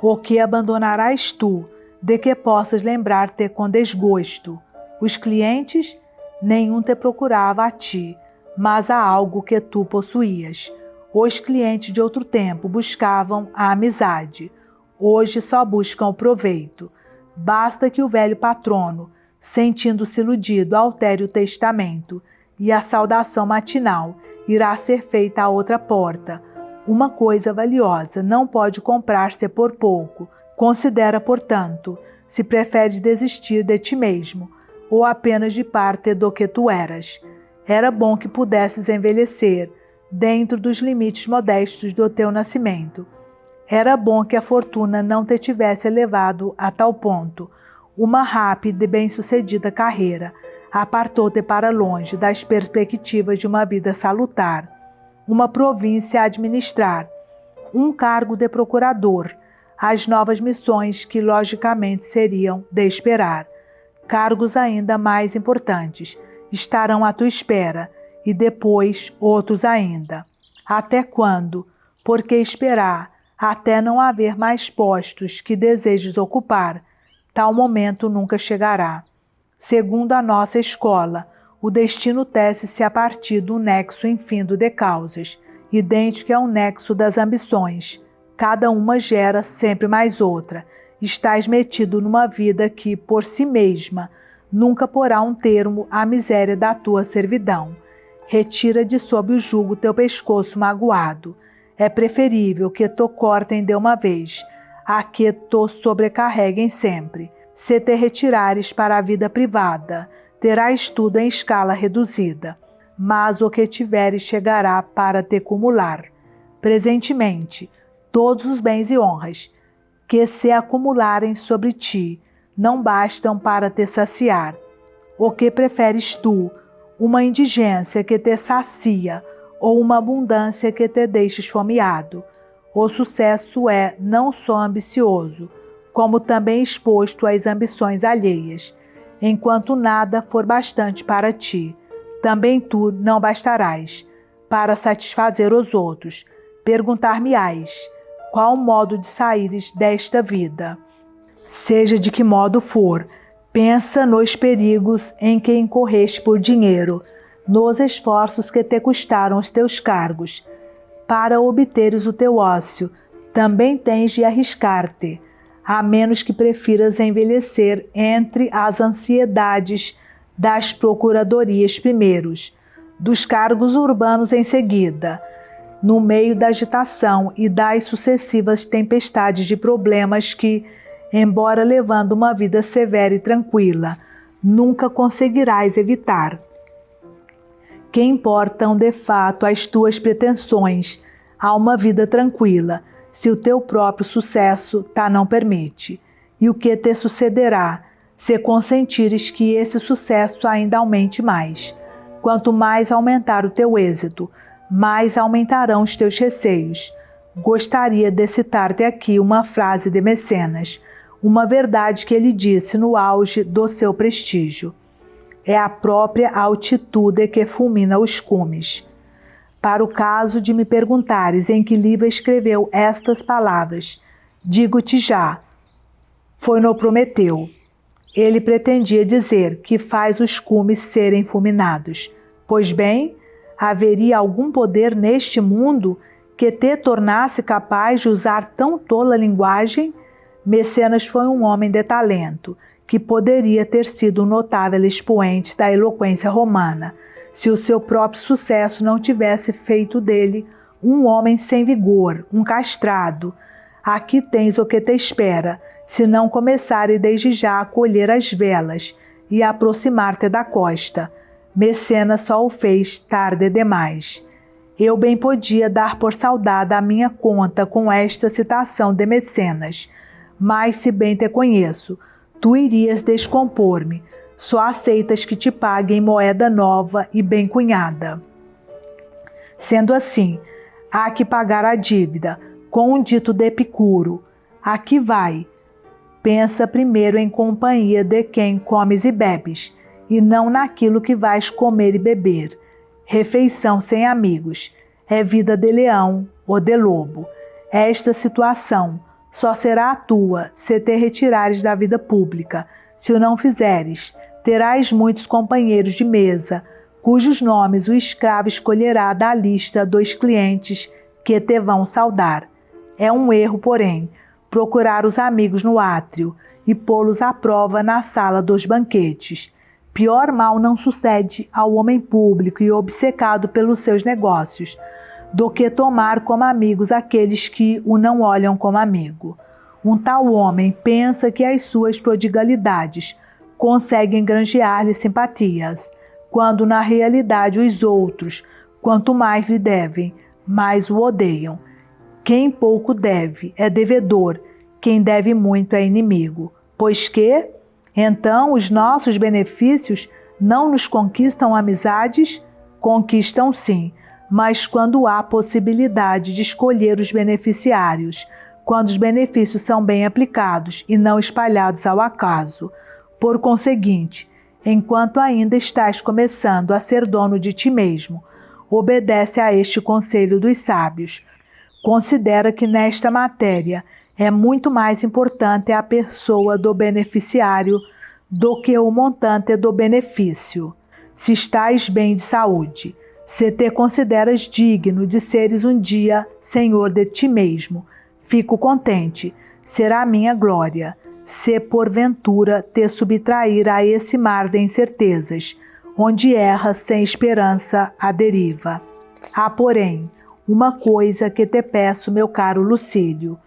o que abandonarás tu, de que possas lembrar-te com desgosto? Os clientes? Nenhum te procurava a ti, mas a algo que tu possuías. Os clientes de outro tempo buscavam a amizade. Hoje só buscam o proveito. Basta que o velho patrono, sentindo-se iludido, altere o testamento, e a saudação matinal irá ser feita à outra porta. Uma coisa valiosa não pode comprar-se por pouco. Considera, portanto, se preferes desistir de ti mesmo, ou apenas de parte do que tu eras. Era bom que pudesses envelhecer, dentro dos limites modestos do teu nascimento. Era bom que a fortuna não te tivesse levado a tal ponto. Uma rápida e bem-sucedida carreira apartou-te para longe das perspectivas de uma vida salutar, uma província a administrar, um cargo de procurador, as novas missões que logicamente seriam de esperar. Cargos ainda mais importantes estarão à tua espera, e depois outros ainda. Até quando? Por que esperar até não haver mais postos que desejes ocupar? Tal momento nunca chegará. Segundo a nossa escola, o destino tece-se a partir do nexo infindo de causas, idêntico ao nexo das ambições. Cada uma gera sempre mais outra. Estás metido numa vida que, por si mesma, nunca porá um termo à miséria da tua servidão. Retira de sob o jugo teu pescoço magoado. É preferível que te cortem de uma vez, a que te sobrecarreguem sempre. Se te retirares para a vida privada, terás tudo em escala reduzida, mas o que tiveres chegará para te acumular. Presentemente, todos os bens e honras que se acumularem sobre ti não bastam para te saciar. O que preferes tu, uma indigência que te sacia ou uma abundância que te deixa esfomeado? O sucesso é não só ambicioso, como também exposto às ambições alheias. Enquanto nada for bastante para ti, também tu não bastarás para satisfazer os outros. Perguntar-me-ás, qual o modo de saíres desta vida? Seja de que modo for, Pensa nos perigos em que incorreste por dinheiro, nos esforços que te custaram os teus cargos. Para obteres o teu ócio, também tens de arriscar-te, a menos que prefiras envelhecer entre as ansiedades das procuradorias primeiros, dos cargos urbanos em seguida, no meio da agitação e das sucessivas tempestades de problemas que, embora levando uma vida severa e tranquila, nunca conseguirás evitar. Que importam de fato as tuas pretensões a uma vida tranquila, se o teu próprio sucesso tá não permite? E o que te sucederá, se consentires que esse sucesso ainda aumente mais? Quanto mais aumentar o teu êxito, mais aumentarão os teus receios. Gostaria de citar-te aqui uma frase de Mecenas, uma verdade que ele disse no auge do seu prestígio. É a própria altitude que fulmina os cumes. Para o caso de me perguntares em que livro escreveu estas palavras, digo-te já, foi no Prometeu. Ele pretendia dizer que faz os cumes serem fulminados. Pois bem, haveria algum poder neste mundo que te tornasse capaz de usar tão tola linguagem? Mecenas foi um homem de talento, que poderia ter sido um notável expoente da eloquência romana, se o seu próprio sucesso não tivesse feito dele um homem sem vigor, um castrado. Aqui tens o que te espera, se não começares desde já a colher as velas e a aproximar-te da costa. Mecenas só o fez tarde demais. Eu bem podia dar por saudada a minha conta com esta citação de Mecenas, mas se bem te conheço, tu irias descompor-me, só aceitas que te paguem moeda nova e bem cunhada. Sendo assim, há que pagar a dívida, com um dito de Epicuro. Aqui vai. Pensa primeiro em companhia de quem comes e bebes, e não naquilo que vais comer e beber. Refeição sem amigos é vida de leão ou de lobo. Esta situação só será a tua se te retirares da vida pública. Se o não fizeres, terás muitos companheiros de mesa, cujos nomes o escravo escolherá da lista dos clientes que te vão saudar. É um erro, porém, procurar os amigos no átrio e pô-los à prova na sala dos banquetes. Pior mal não sucede ao homem público e obcecado pelos seus negócios, do que tomar como amigos aqueles que o não olham como amigo. Um tal homem pensa que as suas prodigalidades conseguem granjear-lhe simpatias, quando na realidade os outros, quanto mais lhe devem, mais o odeiam. Quem pouco deve é devedor, quem deve muito é inimigo. Pois que, então, os nossos benefícios não nos conquistam amizades? Conquistam sim, mas quando há possibilidade de escolher os beneficiários, quando os benefícios são bem aplicados e não espalhados ao acaso. Por conseguinte, enquanto ainda estás começando a ser dono de ti mesmo, obedece a este conselho dos sábios. Considera que nesta matéria é muito mais importante a pessoa do beneficiário do que o montante do benefício. Se estás bem de saúde, se te consideras digno de seres um dia senhor de ti mesmo, fico contente, será minha glória. Se porventura te subtrair a esse mar de incertezas, onde erra sem esperança a deriva. Há, porém, uma coisa que te peço, meu caro Lucílio,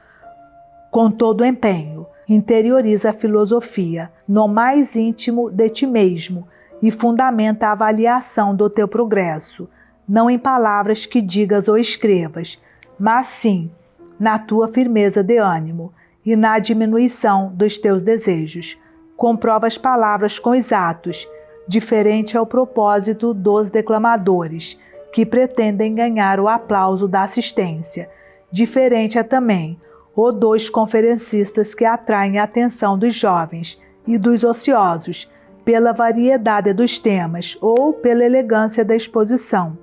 com todo o empenho, interioriza a filosofia no mais íntimo de ti mesmo e fundamenta a avaliação do teu progresso, não em palavras que digas ou escrevas, mas sim na tua firmeza de ânimo e na diminuição dos teus desejos. Comprova as palavras com os atos, diferente ao propósito dos declamadores, que pretendem ganhar o aplauso da assistência. Diferente é também o dos conferencistas que atraem a atenção dos jovens e dos ociosos pela variedade dos temas ou pela elegância da exposição.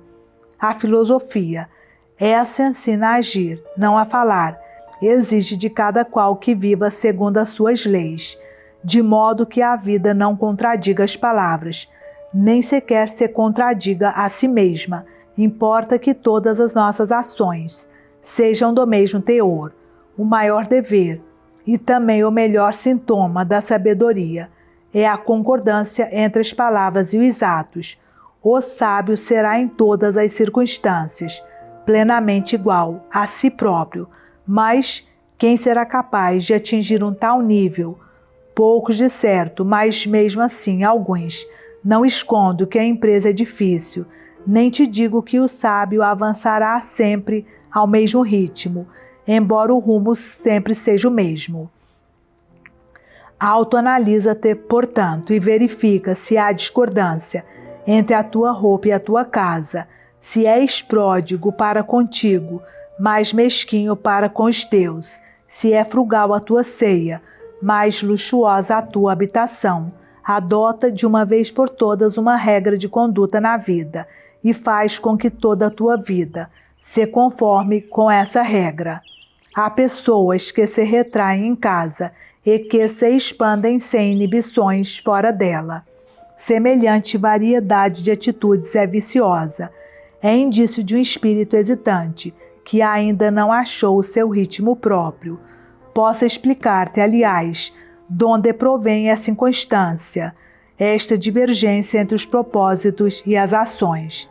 A filosofia, essa ensina a agir, não a falar, exige de cada qual que viva segundo as suas leis. de modo que a vida não contradiga as palavras, nem sequer se contradiga a si mesma. Importa que todas as nossas ações sejam do mesmo teor. O maior dever e também o melhor sintoma da sabedoria é a concordância entre as palavras e os atos. O sábio será em todas as circunstâncias plenamente igual a si próprio, mas quem será capaz de atingir um tal nível? Poucos de certo, mas mesmo assim alguns. Não escondo que a empresa é difícil, nem te digo que o sábio avançará sempre ao mesmo ritmo, embora o rumo sempre seja o mesmo. Autoanalisa-te, portanto, e verifica se há discordância entre a tua roupa e a tua casa, se és pródigo para contigo, mas mesquinho para com os teus, se é frugal a tua ceia, mais luxuosa a tua habitação. Adota de uma vez por todas uma regra de conduta na vida e faz com que toda a tua vida se conforme com essa regra. Há pessoas que se retraem em casa e que se expandem sem inibições fora dela. Semelhante variedade de atitudes é viciosa. É indício de um espírito hesitante que ainda não achou o seu ritmo próprio. Posso explicar-te, aliás, de onde provém essa inconstância, esta divergência entre os propósitos e as ações.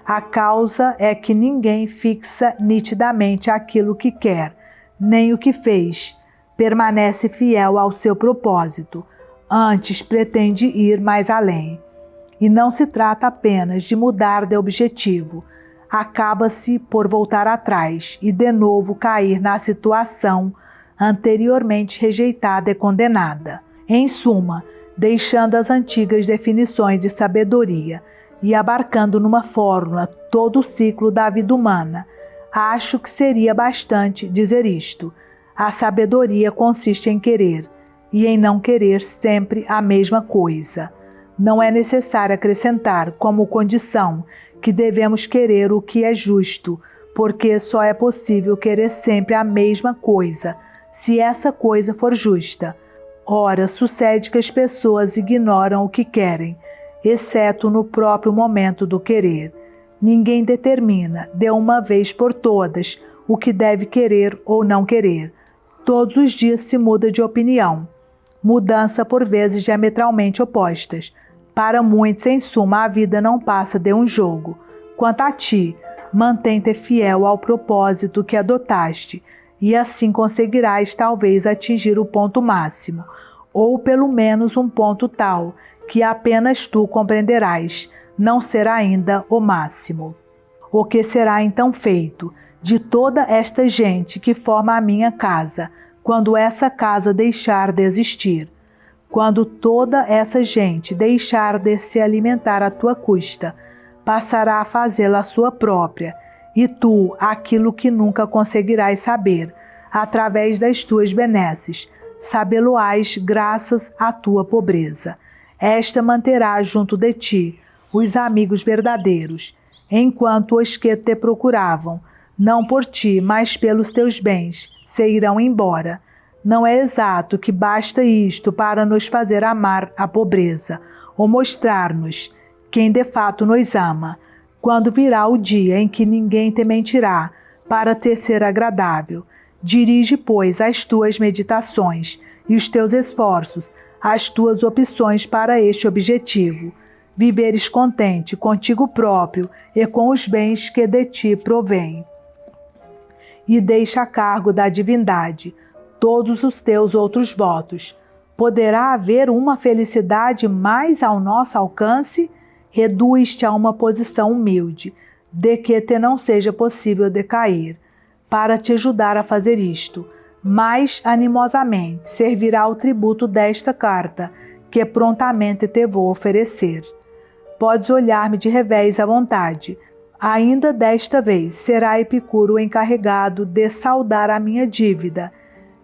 A causa é que ninguém fixa nitidamente aquilo que quer, nem o que fez, permanece fiel ao seu propósito, antes pretende ir mais além. E não se trata apenas de mudar de objetivo, acaba-se por voltar atrás e de novo cair na situação anteriormente rejeitada e condenada. Em suma, deixando as antigas definições de sabedoria e abarcando numa fórmula todo o ciclo da vida humana, acho que seria bastante dizer isto. A sabedoria consiste em querer, e em não querer sempre a mesma coisa. Não é necessário acrescentar como condição que devemos querer o que é justo, porque só é possível querer sempre a mesma coisa, se essa coisa for justa. Ora, sucede que as pessoas ignoram o que querem, exceto no próprio momento do querer. Ninguém determina, de uma vez por todas, o que deve querer ou não querer. Todos os dias se muda de opinião. Mudança por vezes diametralmente opostas. Para muitos, em suma, a vida não passa de um jogo. Quanto a ti, mantém-te fiel ao propósito que adotaste, e assim conseguirás talvez atingir o ponto máximo, ou pelo menos um ponto tal que apenas tu compreenderás, não será ainda o máximo. O que será então feito de toda esta gente que forma a minha casa, quando essa casa deixar de existir? Quando toda essa gente deixar de se alimentar à tua custa, passará a fazê-la a sua própria, e tu aquilo que nunca conseguirás saber, através das tuas benesses, sabê-lo-ás graças à tua pobreza. Esta manterá junto de ti os amigos verdadeiros, enquanto os que te procuravam, não por ti, mas pelos teus bens, se irão embora. Não é exato que basta isto para nos fazer amar a pobreza, ou mostrar-nos quem de fato nos ama, quando virá o dia em que ninguém te mentirá, para te ser agradável. Dirige, pois, as tuas meditações e os teus esforços, as tuas opções para este objetivo. Viveres contente contigo próprio e com os bens que de ti provém. E deixa a cargo da divindade todos os teus outros votos. Poderá haver uma felicidade mais ao nosso alcance? Reduz-te a uma posição humilde, de que te não seja possível decair. Para te ajudar a fazer isto, mais animosamente servirá o tributo desta carta, que prontamente te vou oferecer. Podes olhar-me de revés à vontade. Ainda desta vez será Epicuro o encarregado de saldar a minha dívida.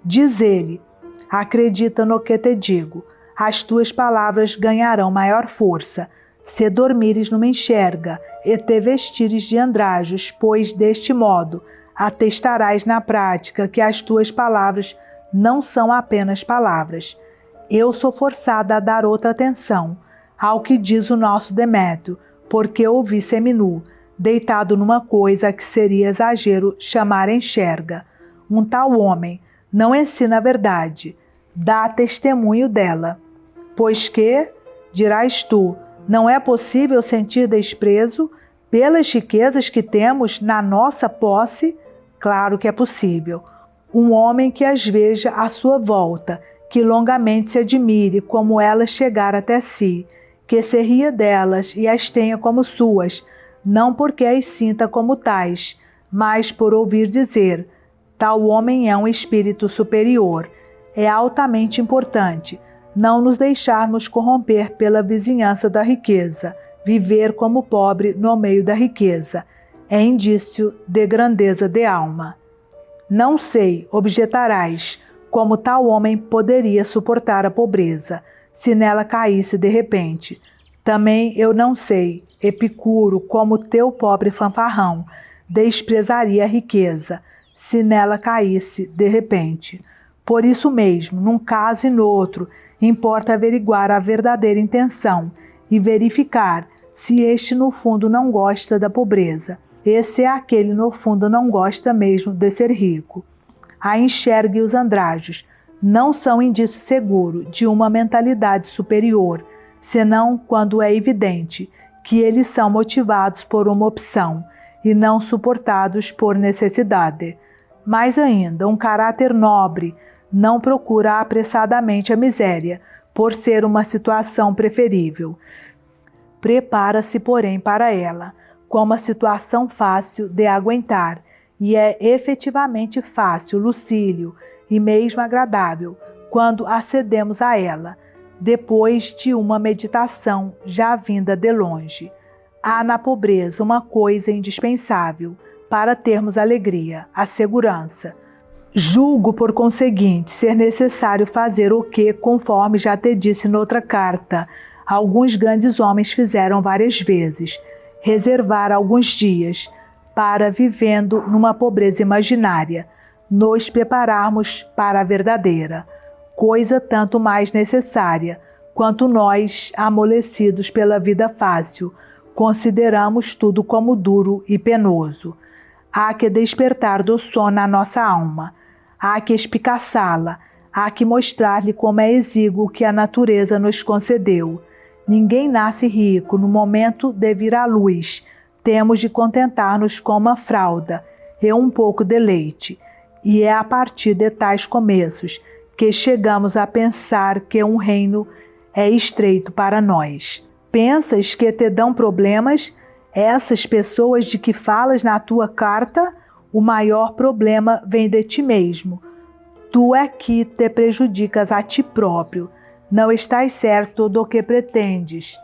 Diz ele: acredita no que te digo, as tuas palavras ganharão maior força, se dormires numa enxerga e te vestires de andrajos, pois deste modo atestarás na prática que as tuas palavras não são apenas palavras. Eu sou forçada a dar outra atenção ao que diz o nosso Demétrio, porque ouvi seminu, deitado numa coisa que seria exagero chamar enxerga. Um tal homem não ensina a verdade, dá testemunho dela. Pois que, dirás tu, não é possível sentir desprezo pelas riquezas que temos na nossa posse? Claro que é possível. Um homem que as veja à sua volta, que longamente se admire como elas chegaram até si, que se ria delas e as tenha como suas, não porque as sinta como tais, mas por ouvir dizer, tal homem é um espírito superior. É altamente importante não nos deixarmos corromper pela vizinhança da riqueza. Viver como pobre no meio da riqueza é indício de grandeza de alma. Não sei, objetarás, como tal homem poderia suportar a pobreza, se nela caísse de repente. Também eu não sei, Epicuro, como teu pobre fanfarrão desprezaria a riqueza, se nela caísse de repente. Por isso mesmo, num caso e no outro, importa averiguar a verdadeira intenção e verificar se este no fundo não gosta da pobreza. Esse é aquele no fundo não gosta mesmo de ser rico. A enxerga e os andrajos não são indício seguro de uma mentalidade superior, senão quando é evidente que eles são motivados por uma opção e não suportados por necessidade. Mais ainda, um caráter nobre não procura apressadamente a miséria, por ser uma situação preferível. Prepara-se, porém, para ela, como a situação fácil de aguentar, e é efetivamente fácil, Lucílio, e mesmo agradável, quando acedemos a ela, depois de uma meditação já vinda de longe. Há na pobreza uma coisa indispensável para termos alegria, a segurança. Julgo, por conseguinte, ser necessário fazer o que, conforme já te disse noutra carta, alguns grandes homens fizeram várias vezes, reservar alguns dias para, vivendo numa pobreza imaginária, nos prepararmos para a verdadeira, coisa tanto mais necessária, quanto nós, amolecidos pela vida fácil, consideramos tudo como duro e penoso. Há que despertar do sono a nossa alma, há que espicaçá-la, há que mostrar-lhe como é exíguo o que a natureza nos concedeu. Ninguém nasce rico no momento de vir à luz. Temos de contentar-nos com uma fralda e um pouco de leite. E é a partir de tais começos que chegamos a pensar que um reino é estreito para nós. Pensas que te dão problemas essas pessoas de que falas na tua carta? O maior problema vem de ti mesmo. Tu é que te prejudicas a ti próprio. Não estás certo do que pretendes.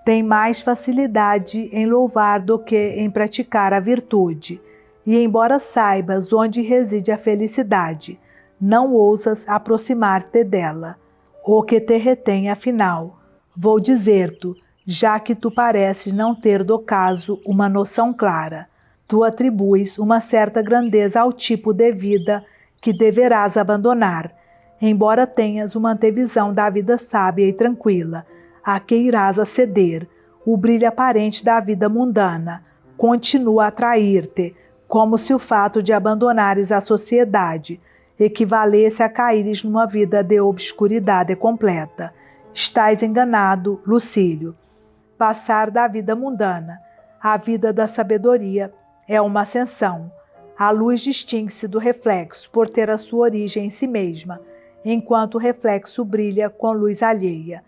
Tem mais facilidade em louvar do que em praticar a virtude. E embora saibas onde reside a felicidade, não ousas aproximar-te dela. O que te retém, afinal? Vou dizer-te, já que tu pareces não ter do caso uma noção clara. Tu atribuis uma certa grandeza ao tipo de vida que deverás abandonar, embora tenhas uma antevisão da vida sábia e tranquila, a que irás aceder. O brilho aparente da vida mundana continua a atrair-te, como se o fato de abandonares a sociedade equivalesse a caíres numa vida de obscuridade completa. Estás enganado, Lucílio. Passar da vida mundana à vida da sabedoria é uma ascensão. A luz distingue-se do reflexo por ter a sua origem em si mesma, enquanto o reflexo brilha com luz alheia.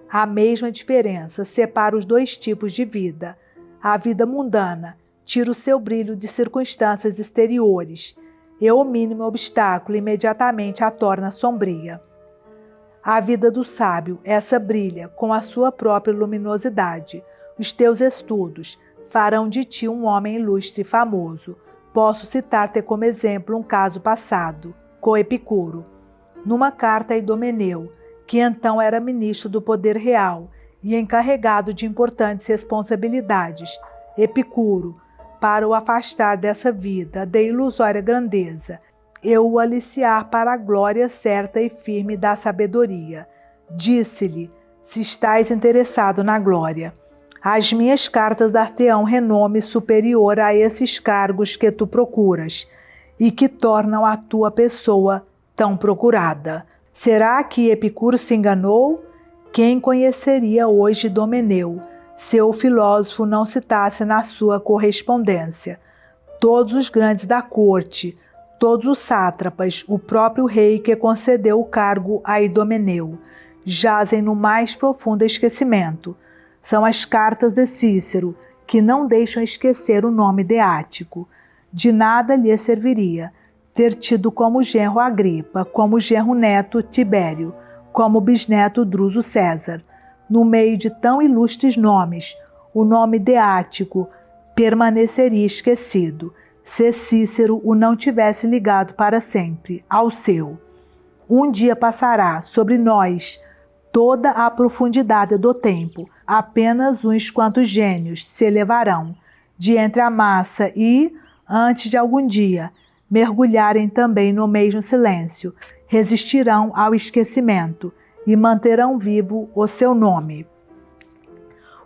A mesma diferença separa os dois tipos de vida. A vida mundana tira o seu brilho de circunstâncias exteriores, e o mínimo obstáculo imediatamente a torna sombria. A vida do sábio, essa brilha com a sua própria luminosidade. Os teus estudos farão de ti um homem ilustre e famoso. Posso citar-te como exemplo um caso passado, com Epicuro. Numa carta a Idomeneu, que então era ministro do poder real e encarregado de importantes responsabilidades, Epicuro, para o afastar dessa vida de ilusória grandeza, e o aliciar para a glória certa e firme da sabedoria, Disse-lhe: se estás interessado na glória, as minhas cartas dar-te-ão renome superior a esses cargos que tu procuras e que tornam a tua pessoa tão procurada. Será que Epicuro se enganou? Quem conheceria hoje Domeneu, se o filósofo não citasse na sua correspondência? Todos os grandes da corte, todos os sátrapas, o próprio rei que concedeu o cargo a Idomeneu, jazem no mais profundo esquecimento. São as cartas de Cícero, que não deixam esquecer o nome de Ático. De nada lhe serviria ter tido como genro Agripa, como genro neto Tibério, como bisneto Druso César. No meio de tão ilustres nomes, o nome de Ático permaneceria esquecido, se Cícero o não tivesse ligado para sempre ao seu. Um dia passará sobre nós toda a profundidade do tempo, apenas uns quantos gênios se elevarão de entre a massa e, antes de algum dia, mergulharem também no mesmo silêncio, resistirão ao esquecimento e manterão vivo o seu nome.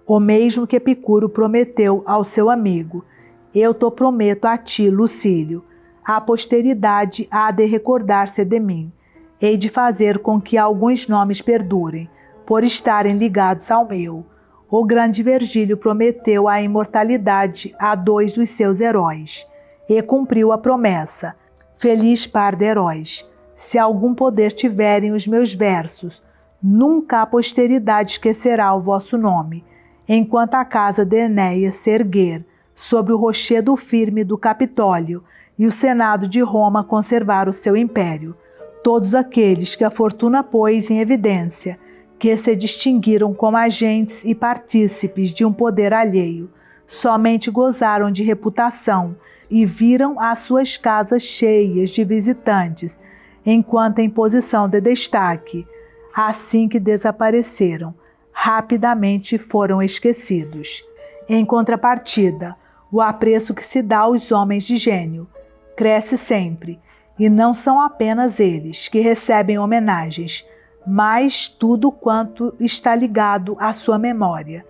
O mesmo que Epicuro prometeu ao seu amigo: eu te prometo a ti, Lucílio, a posteridade há de recordar-se de mim. Hei de fazer com que alguns nomes perdurem, por estarem ligados ao meu. O grande Virgílio prometeu a imortalidade a 2 dos seus heróis, e cumpriu a promessa. Feliz par de heróis! Se algum poder tiverem os meus versos, nunca a posteridade esquecerá o vosso nome, enquanto a casa de Enéas se erguer sobre o rochedo firme do Capitólio e o Senado de Roma conservar o seu império. Todos aqueles que a fortuna pôs em evidência, que se distinguiram como agentes e partícipes de um poder alheio, somente gozaram de reputação e viram as suas casas cheias de visitantes, enquanto em posição de destaque. Assim que desapareceram, rapidamente foram esquecidos. Em contrapartida, o apreço que se dá aos homens de gênio cresce sempre, e não são apenas eles que recebem homenagens, mas tudo quanto está ligado à sua memória.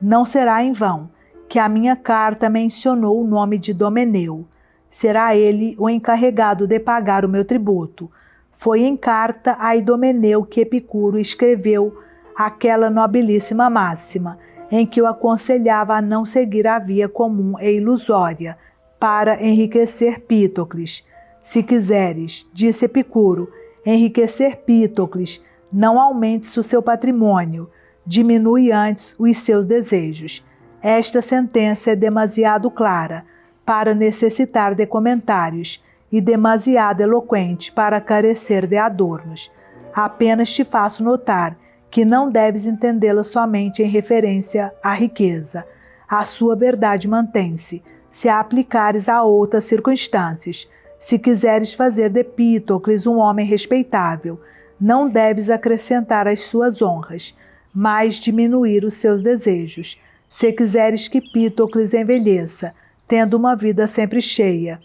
Não será em vão que a minha carta mencionou o nome de Domeneu. Será ele o encarregado de pagar o meu tributo. Foi em carta a Idomeneu que Epicuro escreveu aquela nobilíssima máxima, em que o aconselhava a não seguir a via comum e ilusória, para enriquecer Pítocles. Se quiseres, disse Epicuro, enriquecer Pítocles, não aumentes o seu patrimônio, diminui antes os seus desejos. Esta sentença é demasiado clara para necessitar de comentários e demasiado eloquente para carecer de adornos. Apenas te faço notar que não deves entendê-la somente em referência à riqueza. A sua verdade mantém-se, se a aplicares a outras circunstâncias. Se quiseres fazer de Pítocles um homem respeitável, não deves acrescentar às suas honras, mas diminuir os seus desejos. Se quiseres que Pítocles envelheça, tendo uma vida sempre cheia,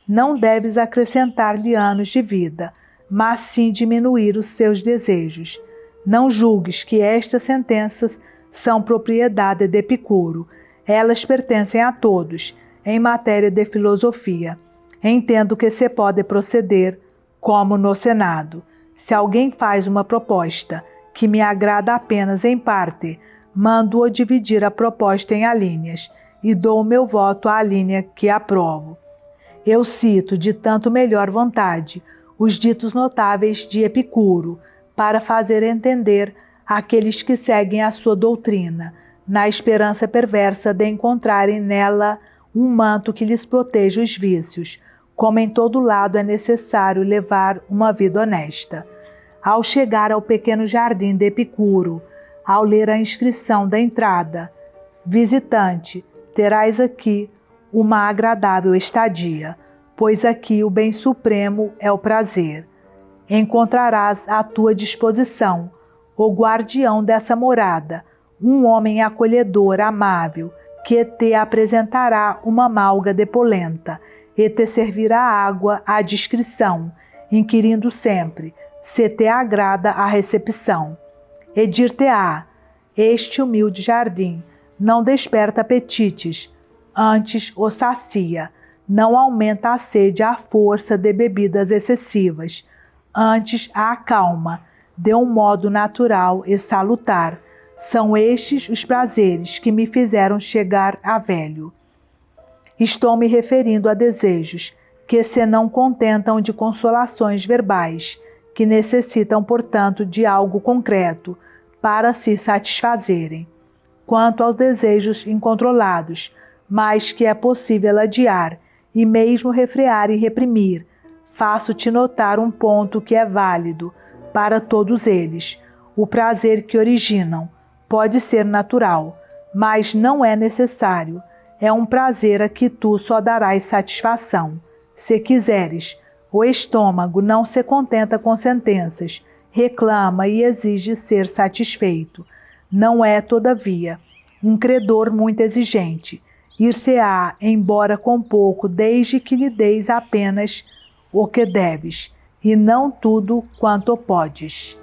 não deves acrescentar-lhe anos de vida, mas sim diminuir os seus desejos. Não julgues que estas sentenças são propriedade de Epicuro. Elas pertencem a todos, em matéria de filosofia. Entendo que se pode proceder como no Senado. Se alguém faz uma proposta que me agrada apenas em parte, mando-o dividir a proposta em alíneas e dou o meu voto à alínea que aprovo. Eu cito de tanto melhor vontade os ditos notáveis de Epicuro, para fazer entender àqueles que seguem a sua doutrina, na esperança perversa de encontrarem nela um manto que lhes proteja os vícios, como em todo lado é necessário levar uma vida honesta. Ao chegar ao pequeno jardim de Epicuro, ao ler a inscrição da entrada: visitante, terás aqui uma agradável estadia, pois aqui o bem supremo é o prazer. Encontrarás à tua disposição o guardião dessa morada, um homem acolhedor, amável, que te apresentará uma malga de polenta e te servirá água à discrição, inquirindo sempre se te agrada a recepção. E dir-te-á: este humilde jardim não desperta apetites, antes o sacia, não aumenta a sede à força de bebidas excessivas, antes a acalma, de um modo natural e salutar. São estes os prazeres que me fizeram chegar a velho. Estou me referindo a desejos que se não contentam de consolações verbais, que necessitam, portanto, de algo concreto para se satisfazerem. Quanto aos desejos incontrolados, mas que é possível adiar e mesmo refrear e reprimir, faço-te notar um ponto que é válido para todos eles. O prazer que originam pode ser natural, mas não é necessário. É um prazer a que tu só darás satisfação. Se quiseres, o estômago não se contenta com sentenças, reclama e exige ser satisfeito. Não é, todavia, um credor muito exigente. Ir-se-á embora com pouco, desde que lhe deis apenas o que deves, e não tudo quanto podes.